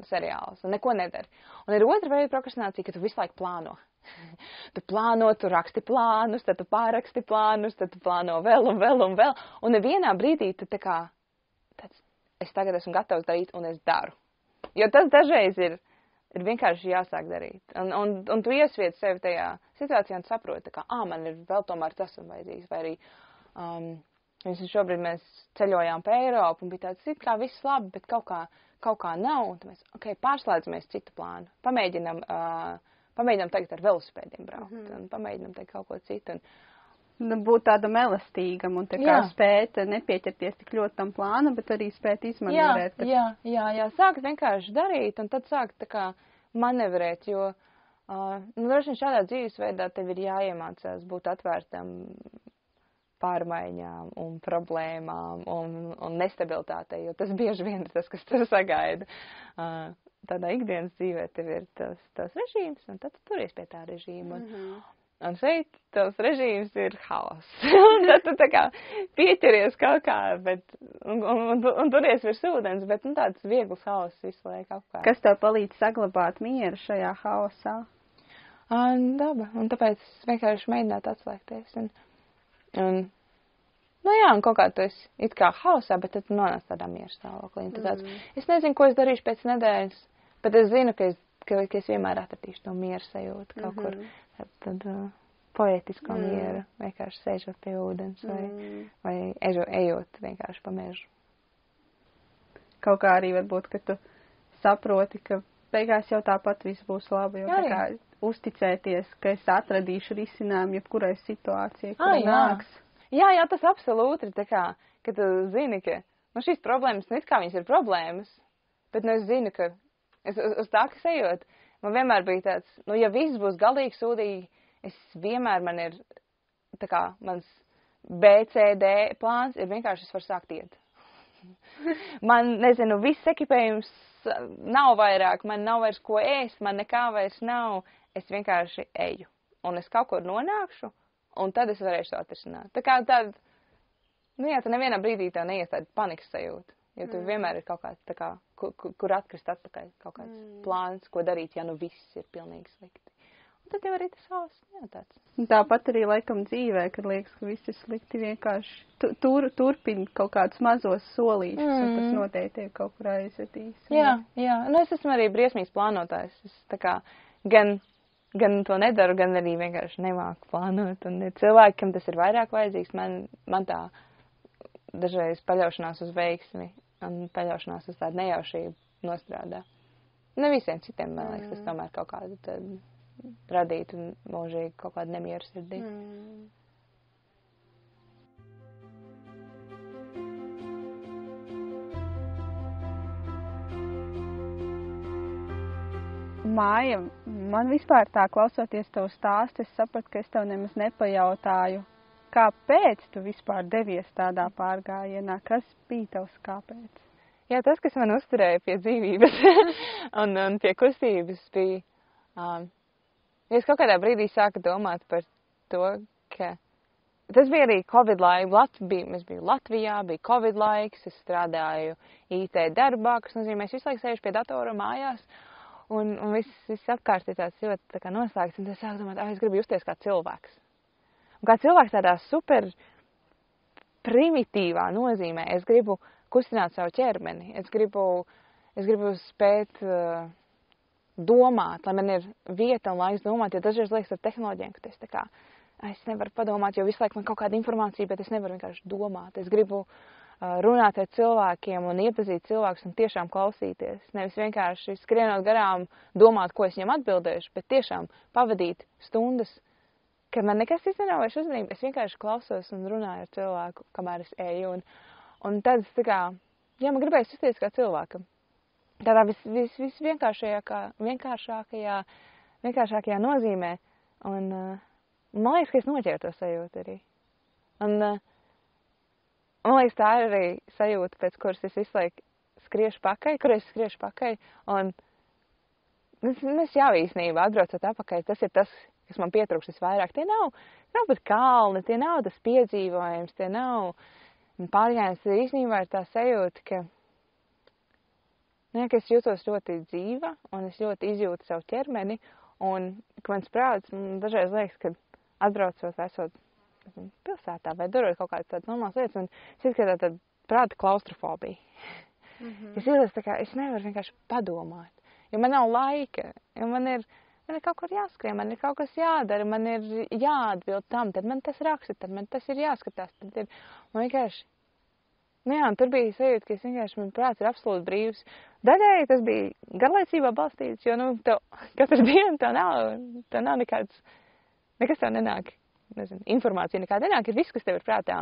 seriālus, un neko nedari. Un ir otra veida prokrastinācija, ka tu visu laiku plāno. Tu plāno, tu raksti plānus, tad tu pāraksti plānus, tad tu plāno vēl un vēl un vēl. Un nevienā brīdī tu tā kā, es tagad esmu gatavs darīt, un es daru. Jo tas dažreiz ir vienkārši jāsāk darīt. Un tu iesvieti sevi tajā situācijā un saproti, ka, man ir vēl tomēr tas un vajadzīgs. Vai arī, šobrīd mēs ceļojām pa Eiropu, un bija tāds, it kā viss labi, bet kaut kā nav. Un tad mēs, pārslēdzamies citu plānu. Pamēģinām tagad ar velosipēdiem braukt, un pamēģinām tagad kaut ko citu. Būt tādam elastīgam un tā kā spēt nepieķerties tik ļoti tam plānam, bet arī spēt izmanevrēt. Jā, sākt vienkārši darīt, un tad sākt tā kā manevrēt, jo, droši vien šādā dzīvesveidā tev ir jāiemācās būt atvērtam pārmaiņām un problēmām un nestabilitātei, jo tas bieži vien ir tas, kas tev sagaida. Tādā ikdienas dzīvē tev ir tas režīms, un tad tu turies pie tā režīma. Un šeit tavs režīms ir haoss. Un tad tu tā kā pieķeries kaut kā, un turies virs ūdens, bet tāds viegls haoss visu laiku apkārt. Kas tev palīdz saglabāt mieru šajā haosā? Daba, un tāpēc vienkārši mēģināt atslēgties. Un kaut kā tu esi it kā haosā, bet tad tu nonāc tādā mieru stāvoklī. Es nezinu, ko es darīšu pēc nedēļas, bet es zinu, ka es vienmēr atradīšu to mieru sajūtu kaut kur. Tad poētisko mieru, vienkārši sēžot pie ūdens vai ejot vienkārši pa mežu. Kaut kā arī varbūt, ka tu saproti, ka beigās jau tāpat viss būs labi, jo tā kā uzticēties, ka es atradīšu risinājumu jebkurai situācijai, kura nāks. Jā, tas absolūti ir tā kā, ka tu zini, ka šīs problēmas, it kā viņas ir problēmas, bet es zinu, ka uz tā, kas ejot, man vienmēr bija tāds, ja viss būs galīgi sūdīgi, man ir, tā kā, mans BCD plāns ir vienkārši, es varu sākt iet. Man, nezinu, viss ekipējums nav vairāk, man nav vairs ko ēst, man nekā vairs nav, es vienkārši eju. Un es kaut kur nonākšu, un tad es varēšu to atrisināt. Tā kā tāda, tu nevienā brīdī tev neies tāda panikas sajūta. Jo tu vienmēr ir kaut kāds, tā kā, kur atkrist atpakaļ, kaut kāds plāns, ko darīt, ja viss ir pilnīgi slikti. Un tad jau arī tas haoss, tāds. Tāpat arī laikam dzīvē, kad liekas, ka viss ir slikti, vienkārši turpini kaut kādus mazos solīšus, un tas noteikti tevi kaut kur aizvedīs. Jā, es esmu arī briesmīgs plānotājs. Es tā kā gan to nedaru, gan arī vienkārši nemāku plānot. Un ir cilvēki, kam tas ir vairāk vajadzīgs, man tā dažreiz paļaušanās uz veiksmi un paļaušanās uz tādu nejaušību nostrādā. Ne visiem citiem, man liekas, tas tomēr kaut kādu radītu mūžīgi kaut kādu nemieru sirdī. Māja, man vispār tā klausoties tavu stāstu, es sapratu, ka es tev nemaz nepajautāju, kāpēc tu vispār devies tādā pārgājienā? Kas bija tavs kāpēc? Jā, tas, kas man uzturēja pie dzīvības un pie kustības, bija, es kaut kādā brīdī sāku domāt par to, ka tas bija arī Covid laiks. Mēs biju Latvijā, bija Covid laiks, es strādāju IT darbā, kas nozīmē, es visu laiku sēžu pie datora mājās, un viss apkārt ir tāds ļoti tā kā noslēgts, un es sāku domāt, es gribu justies kā cilvēks. Un kā cilvēks tādā super primitīvā nozīmē, es gribu kustināt savu ķermeni, es gribu spēt domāt, lai man ir vieta un laiks domāt, jo dažreiz liekas ar tehnoloģiem, ka tas tā kā, es nevaru padomāt, jo visu laiku man kaut kāda informācija, bet es nevaru vienkārši domāt. Es gribu runāt ar cilvēkiem un iepazīt cilvēkus un tiešām klausīties. Nevis vienkārši skrienot garām, domāt, ko es viņam atbildēšu, bet tiešām pavadīt stundas, kad man nekas cits nav vairs uzmanība. Es vienkārši klausos un runāju ar cilvēku, kamēr es eju. Un tad es tā kā, man gribēja justies kā cilvēkam. Tādā vienkāršākajā nozīmē. Un man liekas, ka es noķēru to sajūtu arī. Un man liekas, tā ir arī sajūta, pēc kuras es visu laiku skriešu pakaļ, un es jau īstenībā atbraucot apakaļ, tas ir tas, kas man pietrūkst visvairāk. Tie nav pat kalni, tie nav tas piedzīvojums, tie nav Un pārgājiens īstenībā ir tā sajūta, ka es jūtos ļoti dzīva, un es ļoti izjūtu savu ķermeni, un ka mans prāts dažreiz liekas, ka atbraucot esot pilsētā vai darot kaut kādas tādas normālas lietas, un es izskatās tāda prāta klaustrofobija. Es jūtos tā kā, es nevaru vienkārši padomāt, jo man nav laika, jo man ir kaut kur jāskrien, man ir kaut kas jādara, man ir jāatbild tam, tad man tas raksta, tad man tas ir jāskatās, tad ir, man vienkārši, un tur bija sajūta, ka es vienkārši, man prāts ir absolūti brīvs. Daļēji tas bija garlaicībā balstīts, jo, tev katru dienu tev nav nekas tev nenāk, informācija nekāda nenāk, ir viss, kas tev ir prātā,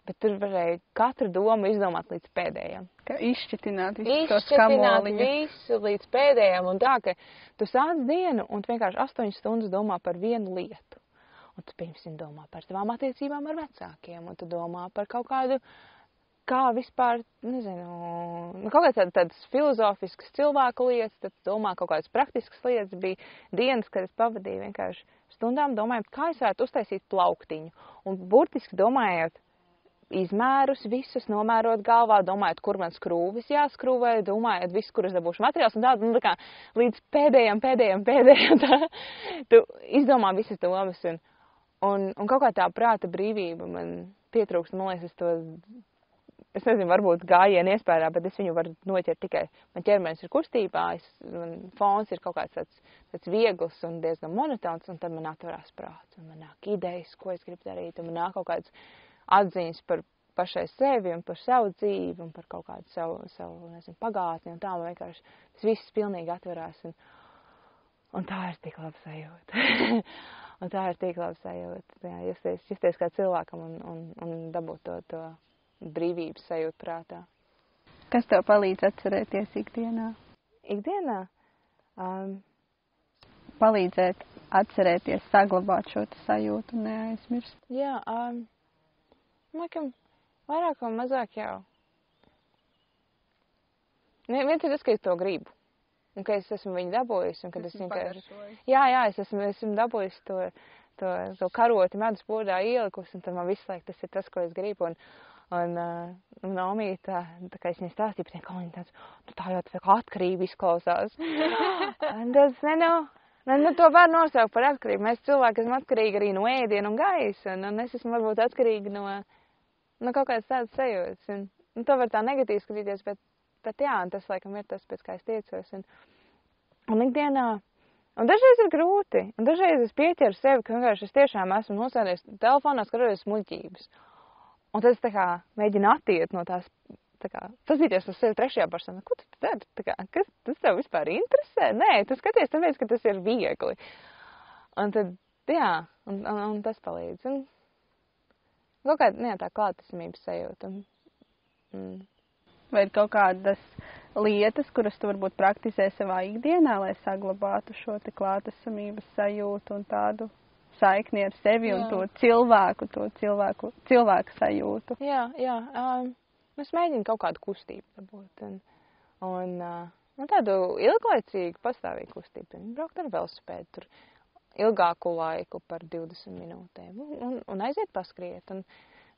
bet tur varēja katru domu izdomāt līdz pēdējam. Ka izšķitināt visu to skamoliņu. Visu līdz pēdējam, un tā, ka tu sāc dienu, un tu vienkārši 8 stundas domā par vienu lietu. Un tu pirmsim domā par tavām attiecībām ar vecākiem, un tu domā par kaut kādu, kā vispār, kaut kādas tādas filozofiskas cilvēku lietas, tad domā kaut kādas praktiskas lietas. Bija dienas, kad es pavadīju vienkārši stundām domājot, kā es varētu uztaisīt plauktiņu. Un burtiski domājot izmērus visus, nomērot galvā, domājot, kur man skrūvis jāskrūvē, domājot visu, kur es dabūšu materiāls. Un tā kā līdz pēdējam, tā, tu izdomā visas domas. Un kaut kā tā prāta brīvība man pietrūkst, man liekas, es nezinu, varbūt gājienu iespējā, bet es viņu varu noķert tikai. Man ķermenis ir kustībā, fons ir kaut kāds tāds viegls un diezgan monotons, un tad man atverās prāts, un man nāk idejas, ko es gribu darīt, un man nāk kaut kāds atziņas par pašai sevi un par savu dzīvi un par kaut kādu savu pagātni, un tā man vienkārši tas viss pilnīgi atverās, un tā ir tik laba sajūta. Un tā ir tik laba sajūta, justies kā cilvēkam un dabūt to brīvības sajūtu prātā. Kas tev palīdz atcerēties ikdienā? Ikdienā? Palīdzēt atcerēties, saglabāt šo sajūtu un neaizmirst. Jā, laikam, vairāk vai mazāk jau. Viens ir tas, ka es to gribu. Un ka es esmu viņu dabūjis. Un kad es vienkārši... Jā, es esmu dabūjis to karoti medus būdā ielikus, un tad man visu laiku tas ir tas, ko es gribu. Un Naumīte, tā kā es viņai stāstīju par tiem kalniņiem, tāds, tā jau tā kā atkarība izklausās. Un tas, to var nosaukt par atkarību. Mēs cilvēki esam atkarīgi arī no ēdiena un gaisa, un es esmu varbūt atkarīgi no kaut kādas tādas sajūtas. Un to var tā negatīvi skatīties, bet jā, un tas laikam ir tas, pēc kā es tiecos. Un ikdienā, un dažreiz ir grūti, un dažreiz es pieķeru sevi, ka vienkārši es tiešām esmu nosēdies telefonā, skatoties muļķības. Un tad es tā kā mēģinu attiet no tās, tā kā, pazīties uz sevi trešajā personā. Ko tu dari? Tā kā, kas tas tev vispār interesē? Nē, tu skaties tāpēc, ka tas ir viegli. Un tad, jā, un tas palīdz. Un kaut kāda, tā klātesamības sajūta. Vai ir kaut kādas lietas, kuras tu varbūt praktizē savā ikdienā, lai saglabātu šo te klātesamības sajūtu un tādu saikni ar sevi un to cilvēku sajūtu? Jā, es mēģinu kaut kādu kustību dabūt un tādu ilglaicīgu, pastāvīgu kustību. Braukt ar velosipēdu tur ilgāku laiku par 20 minūtēm un aiziet paskriet. Un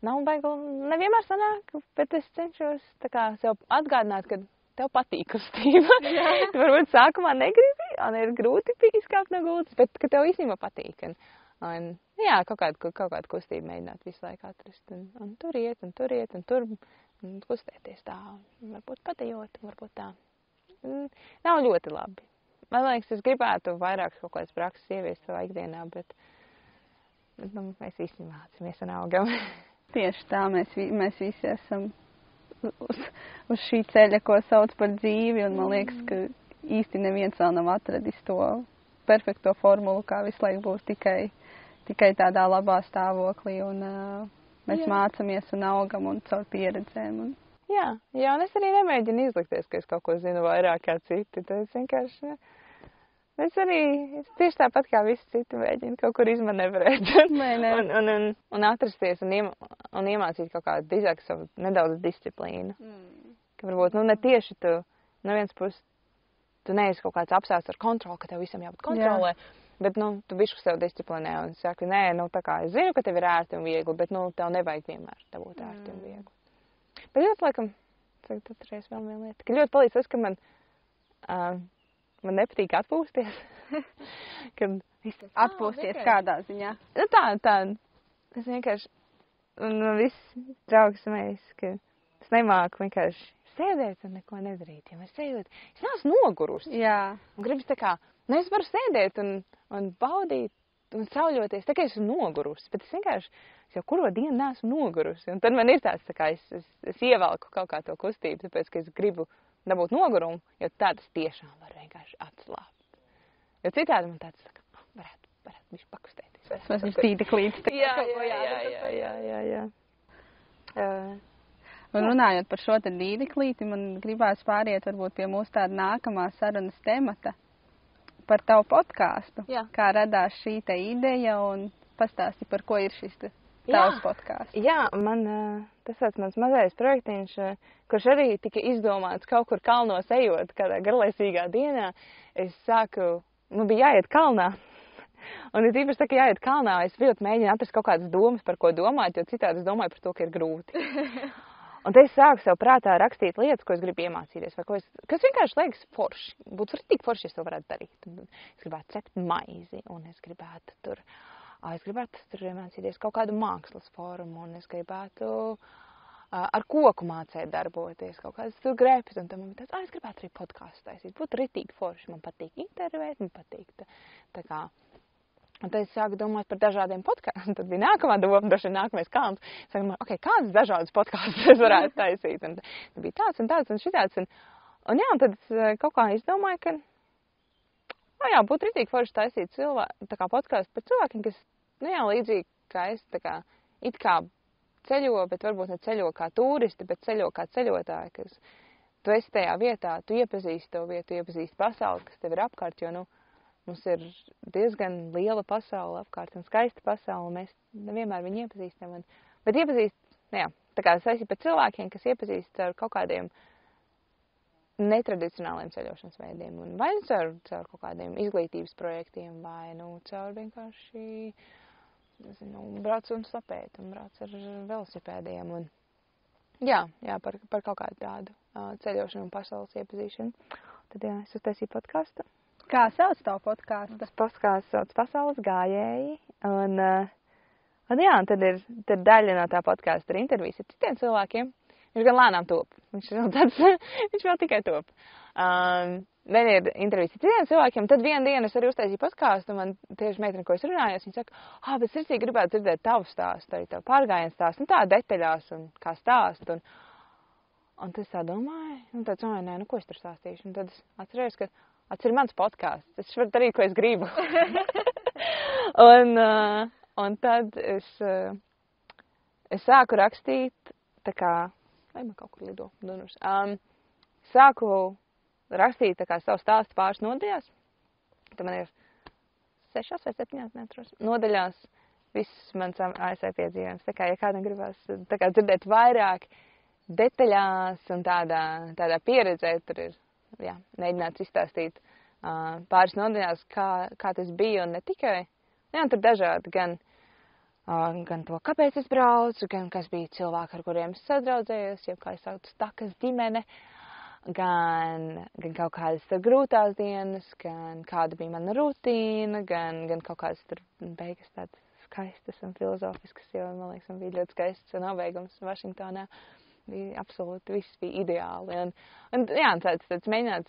nav nevienmēr sanāk, bet es cenšos tā kā sev atgādināt, ka tev patīk kustība. Tu varbūt sākumā negribi, un ir grūti izkāpt no gultas, bet ka tev īstenībā patīk. Un jā, kaut kādu kustību mēģināt visu laiku atrast. Un tur iet, un tur kustēties tā. Un varbūt padejot, varbūt tā. Nav ļoti labi. Man liekas, es gribētu vairāk kaut kādas prakses ieviest savā ikdienā, bet mēs visi mācāmies un augam. Tieši tā, mēs visi esam uz šī ceļa, ko sauc par dzīvi, un man liekas, ka īsti neviens vēl nav atradis to perfekto formulu, kā visu laiku būt tikai tādā labā stāvoklī, un mēs mācāmies un augam un caur pieredzēm. Jā, un es arī nemēģinu izlikties, ka es kaut ko zinu vairāk kā citi. Tas vienkārši, es tieši tāpat kā visi citi mēģinu kaut kur izmanevrēt un atrasties un iemācīt kaut kādu drīzāk savu nedaudz disciplīnu. Ka varbūt, ne tieši tu, no vienas puses, tu neesi kaut kāds apsēsts ar kontroli, ka tev visam jābūt kontrolē, bet, tu bišku sev disciplinē un saki, nē, tā kā es zinu, ka tev ir ērti un viegli, bet, tev nevajag vienmēr būt ērti un viegli. Bet ļoti, laikam, tagad atceries vēl viena lieta, ka ļoti palīdz tas, ka man nepatīk atpūsties. Kad Atpūsties kādā ziņā? Nu tā, es vienkārši, un viss draugs mēs, ka es nemāku vienkārši sēdēt un neko nedarīt, ja es sajūtu, es neesmu nogurusi. Jā. Un gribas tā kā, es varu sēdēt un baudīt un sauļoties, tā kā esmu nogurusi, bet es vienkārši, es jau kuro dienu neesmu nogurusi. Un tad man ir tāds, tā kā es ievelku kaut kā to kustību, tāpēc, ka es gribu dabūt nogurumu, jo tad es tiešām varu vienkārši atslāpt. Jo citādi man tāds, tā kā, varētu viņš pakustēties. Tas ir tīdeklīts. Jā. Un runājot par šo te dīdeklīti, man gribās pāriet varbūt pie mūsu tāda nākamā sarunas temata par tavu podkāstu. Jā. Kā radās šī te ideja un pastāsti, par ko ir šis tavs podkāsts. Jā, tas tāds mans mazais projektiņš, kurš arī tika izdomāts kaut kur kalnos ejot, kādā garlaicīgā dienā. Es sāku, bija jāiet kalnā. Un es īpaši saku, jāiet kalnā, es ļoti mēģinu atrast kaut kādas domas, par ko domāt, jo citādi es domāju par to, ka ir grūti. Un te es sāku sev prātā rakstīt lietas, ko es gribu iemācīties, vai kas vienkārši liekas forši. Būtu tik forši, ja es to varētu darīt. Es gribētu cept maizi, un es gribētu tur iemācīties kaut kādu mākslas formu, un es gribētu ar koku mācēt darboties, kaut kādas tur grepes, un tad man bija tāds, es gribētu arī podkāstu taisīt. Būtu ritīgi forši, man patīk intervēt, man patīk tā kā. Un tad es sāku domāt par dažādiem podkāstiem. Tad bija nākamā doma, nākamais kalns. Es sāku domāt, kādas dažādas podkāstus es varētu taisīt. Un tad bija tāds un tāds un šitāds. Un tad es kaut kā izdomāju, ka būtu ritīgi forši taisīt podkāstu par cilvēkiem, kas, līdzīgi kā es, it kā ceļo, bet varbūt ne ceļo kā turisti, bet ceļo kā ceļotāji, kas tu esi tajā vietā, tu iepazīsti to vietu, iepazīsti pasauli, kas tev ir apkārt, jo, mums ir diezgan liela pasaule apkārt un skaista pasaule, un mēs nevienmēr viņu iepazīstam. Bet iepazīst, tā kā saistīt par cilvēkiem, kas iepazīst ar kaut kādiem netradicionāliem ceļošanas veidiem, un vai caur kaut kādiem izglītības projektiem, vai caur vienkārši, brauc un slapēt, un brauc ar velosipēdiem, un par kaut kādu tādu ceļošanu un pasaules iepazīšanu. Tad es uztaisīju podkastu. Kā sauc tavu podkāstu? Tas podkāsts sauc Pasaules gājēji, un tad ir daļa no tā podkāsta ir intervijas ar citiem cilvēkiem. Viņš gan lēnām top. Viņš vēl tikai top. Vien ir intervijas ar citiem cilvēkiem, tad vienu dienu es arī uztaisīju podkāstu, un man tieši meitene, ko es runājos, viņa saka, bet es arī gribētu dzirdēt tavu stāstu, arī tavu pārgājienu stāstu, tā detaļās, un kā stāstu. Un tad es tā domāju, ko es tur stāstīšu. Un tad es atcerējos, ka tas ir mans podkāsts. Es varu darīt, ko es gribu. un tad es sāku rakstīt, tā kā, vai man kaut kur lido dunurs, sāku rakstīt tā kā savu stāstu pāris nodaļās. Tad man ir 6 vai 7, neatceros, nodaļās viss mans ASV piedzīvojums. Tā kā, ja kādam gribas dzirdēt vairāk detaļās un tādā pieredzē, tur ir, mēģināts izstāstīt pāris nodaļās, kā tas bija, un ne tikai. Tur dažādi, gan to, kāpēc es braucu, gan kas bija cilvēki, ar kuriem es sadraudzējos, jeb kā es saucu, takas ģimene, gan kaut kādas tur grūtās dienas, gan kāda bija mana rutīna, gan kaut kādas tur beigas tādas skaistas un filozofiskas, jo, man liekas, man bija ļoti skaists nobeigums Vašingtonā. Bija absolūti, viss bija ideāli. Un tāds mēģināt,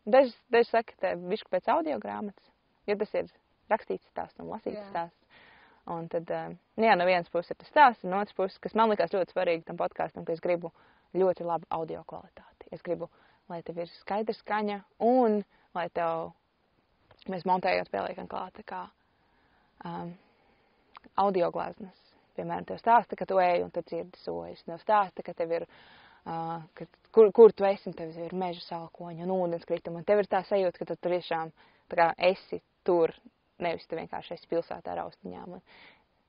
daži saka, te bišķi pēc audio grāmatas, jo tas ir rakstīts stāsts un lasīts stāsts. Un tad, no vienas puses ir tas stāsts, un otras puses, kas man likās ļoti svarīgi tam podkāstam, ka es gribu ļoti labu audio kvalitāti. Es gribu, lai tev ir skaidra skaņa, un lai tev, mēs montējot pieliekam klāt, tā kā audio glaznas. Piemēram, tev stāsta, ka tu ej un tu dzirdi sojas. Tev stāsta, ka tev ir, kur tu esi, un tev ir meža salkoņa un ūdenskrituma. Un tev ir tā sajūta, ka tu tiešām tā kā esi tur, nevis tu vienkārši esi pilsētā ar austiņām.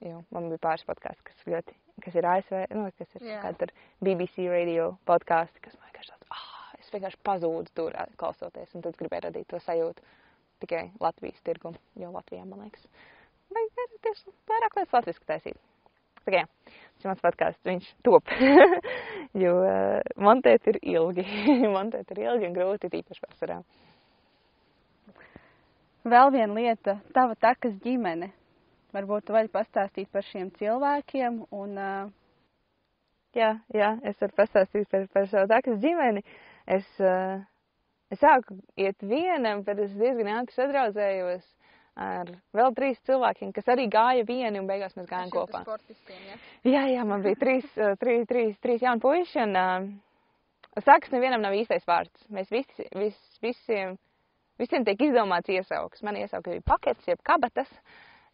Man bija pāris podkāsti, kas ir ASV, kas ir kāda BBC radio podkāsti, kas man vienkārši tāds, es vienkārši pazūdu tur klausoties, un tad gribēju radīt to sajūtu tikai Latvijas tirgumu, jo Latvijā, man liekas, vairāk lietas latviski taisīt. Tas ir mans podkāsts, viņš top. jo montēt ir ilgi. Montēt ir ilgi un grūti, tīpaši vasarā. Vēl viena lieta, tava takas ģimene. Varbūt tu vari pastāstīt par šiem cilvēkiem un... Jā, es varu pastāstīt par savu takas ģimeni. Es sāku iet vienam, bet es diezgan ātri sadraudzējos ar vēl 3 cilvēkiem, kas arī gāja vieni, un beigās mēs gājām kopā. Ja? Jā, man bija 3 jauni puiši, un sakas nevienam nav īstais vārds. Mēs visiem tiek izdomāts iesauks. Man iesauks bija pakets, jeb kabatas,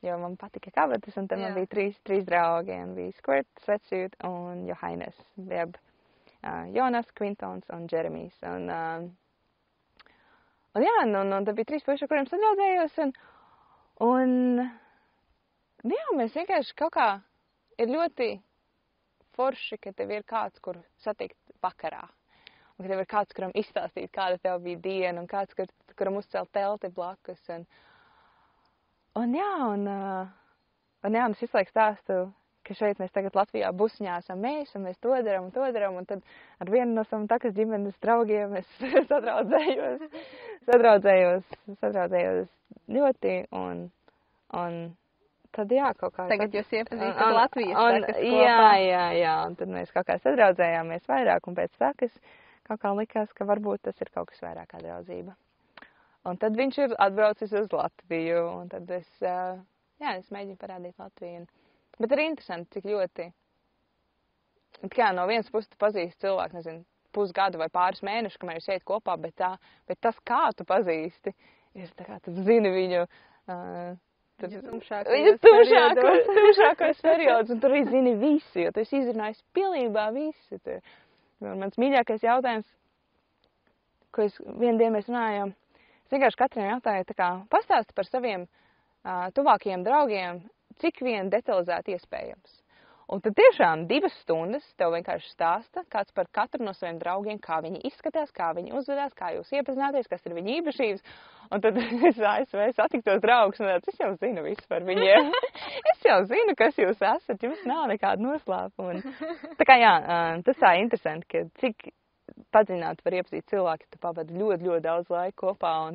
jo man patika kabatas, un tad man bija 3 draugi, un bija Squirt, Sweatsuit un Johannes, jeb Jonas, Quintons un Jeremijs. Un tad bija 3 puiši, ar kuriem sadraudzējos, un jā, mēs vienkārši kaut kā ir ļoti forši, ka tev ir kāds, kur satikt vakarā. Un ka tev ir kāds, kuram izstāstīt, kāda tev bija diena, un kāds, kuram uzcelt telti blakus. Un es visu laiku stāstu, ka šeit mēs tagad Latvijā Busņā esam mēs, un mēs to daram, un tad ar vienu no savam takas ģimenes draugiem es sadraudzējos ļoti, un tad kaut kā... Tagad jūs iepazīstat Latvijas takas kopā. Jā, un tad mēs kaut kā sadraudzējāmies vairāk, un pēc takas kaut kā likās, ka varbūt tas ir kaut kas vairāk kā draudzība. Un tad viņš ir atbraucis uz Latviju, un tad es mēģinu parādīt Latviju. Bet arī interesanti, cik ļoti, no vienas puses tu pazīsti cilvēku, nezinu, pusgadu vai pāris mēnešus, kamēr jūs ejat kopā, bet tas, kā tu pazīsti, ir tā kā tu zini viņu tumšākos periodus, un tur arī zini visi, jo tu esi izrunājis pilnībā visi. Mans mīļākais jautājums, ko vienu dienu mēs runājām, es vienkārši katram jautāju, pastāsti par saviem tuvākajiem draugiem, cik vien detalizēti iespējams. Un tad tiešām 2 stundas tev vienkārši stāsta kāds par katru no saviem draugiem, kā viņi izskatās, kā viņi uzvedās, kā jūs iepazināties, kas ir viņa īpašības. Un tad es ASV satiktos draugus, un es jau zinu visu par viņiem. Es jau zinu, kas jūs esat, jums nav nekāda noslēpuma. Tas tā interesanti, ka cik padziļināti var iepazīt cilvēki, tu pavadi ļoti, ļoti daudz laika kopā, un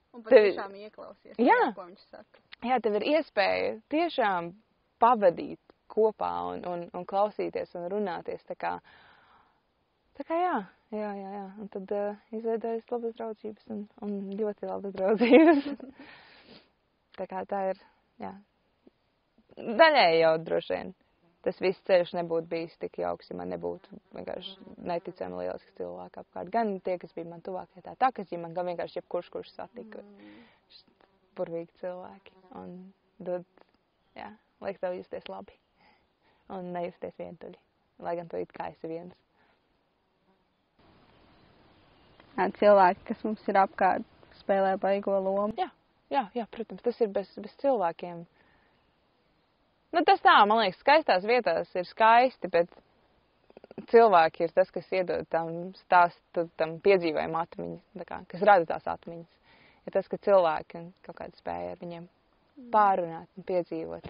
Un patiešām ieklausies, ko viņš saka. Jā, tev ir iespēja tiešām pavadīt kopā un klausīties un runāties, jā. Un tad izveidojas labas draudzības un ļoti labas draudzības. Tā ir, jā. Daļēji jau droši vien. Tas viss ceļš nebūtu bijis tik jauks, ja man nebūtu vienkārši neticami lieliski cilvēki apkārt. Gan tie, kas bija man tuvākie takas ģimene, gan vienkārši jebkurš satika. Burvīgi cilvēki. Un liek tev justies labi. Un nejusties vientuļi. Lai gan tu it kā esi viens. Cilvēki, kas mums ir apkārt, spēlē baigo lomu. Jā, protams, tas ir bez cilvēkiem. Tas tā, man liekas, skaistās vietās ir skaisti, bet cilvēki ir tas, kas iedod tam piedzīvojumu atmiņas, kas rada tās atmiņas. Ir tas, ka cilvēki kaut kāda spēja ar viņiem pārunāt un piedzīvot.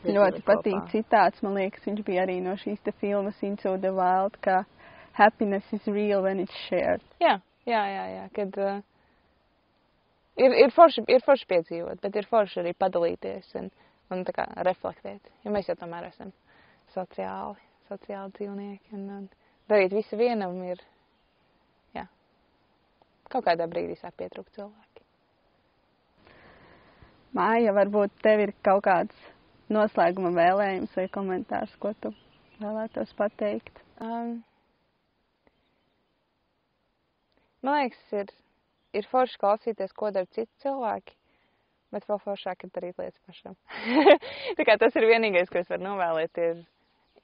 Ļoti patīk citāts, man liekas, viņš bija arī no šīs te filmas Into the Wild, ka happiness is real when it's shared. Jā, kad ir forši piedzīvot, bet ir forši arī padalīties un reflektēt, jo mēs jau tomēr esam sociāli dzīvnieki, un darīt visu vienam ir, kaut kādā brīdī sāk pietrūkt cilvēki. Māja, varbūt tev ir kaut kāds noslēguma vēlējums vai komentārs, ko tu vēlētos pateikt? Man liekas, ir forši klausīties, ko dara citi cilvēki, bet vēl foršāk ir darīt lietas pašam. Tas ir vienīgais, ko es varu novēlēt, ir,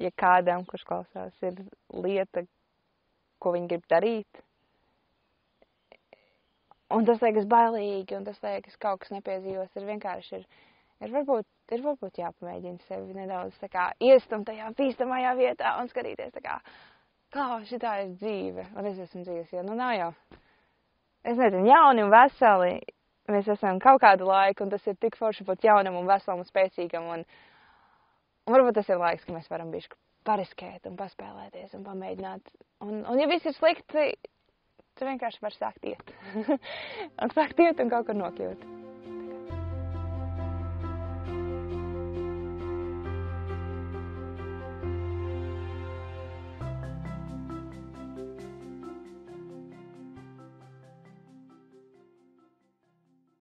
ja kādam, kurš klausās, ir lieta, ko viņi grib darīt. Un tas liekas bailīgi, un tas liekas kaut kas nepiedzīvos, ir vienkārši ir varbūt jāpamēģina sevi nedaudz iestumt tajā bīstamajā vietā un skatīties kā šitā ir dzīve. Un es esmu dzīves, jo nav jau. Es nezinu, jauni un veseli. Mēs esam kaut kādu laiku, un tas ir tik forši būt jaunam un veselam un spēcīgam, un varbūt tas ir laiks, ka mēs varam bišķi pariskēt un paspēlēties un pamēģināt. Un ja viss ir slikti, tu vienkārši vari sākt iet. Un sākt iet un kaut kur nokļūt.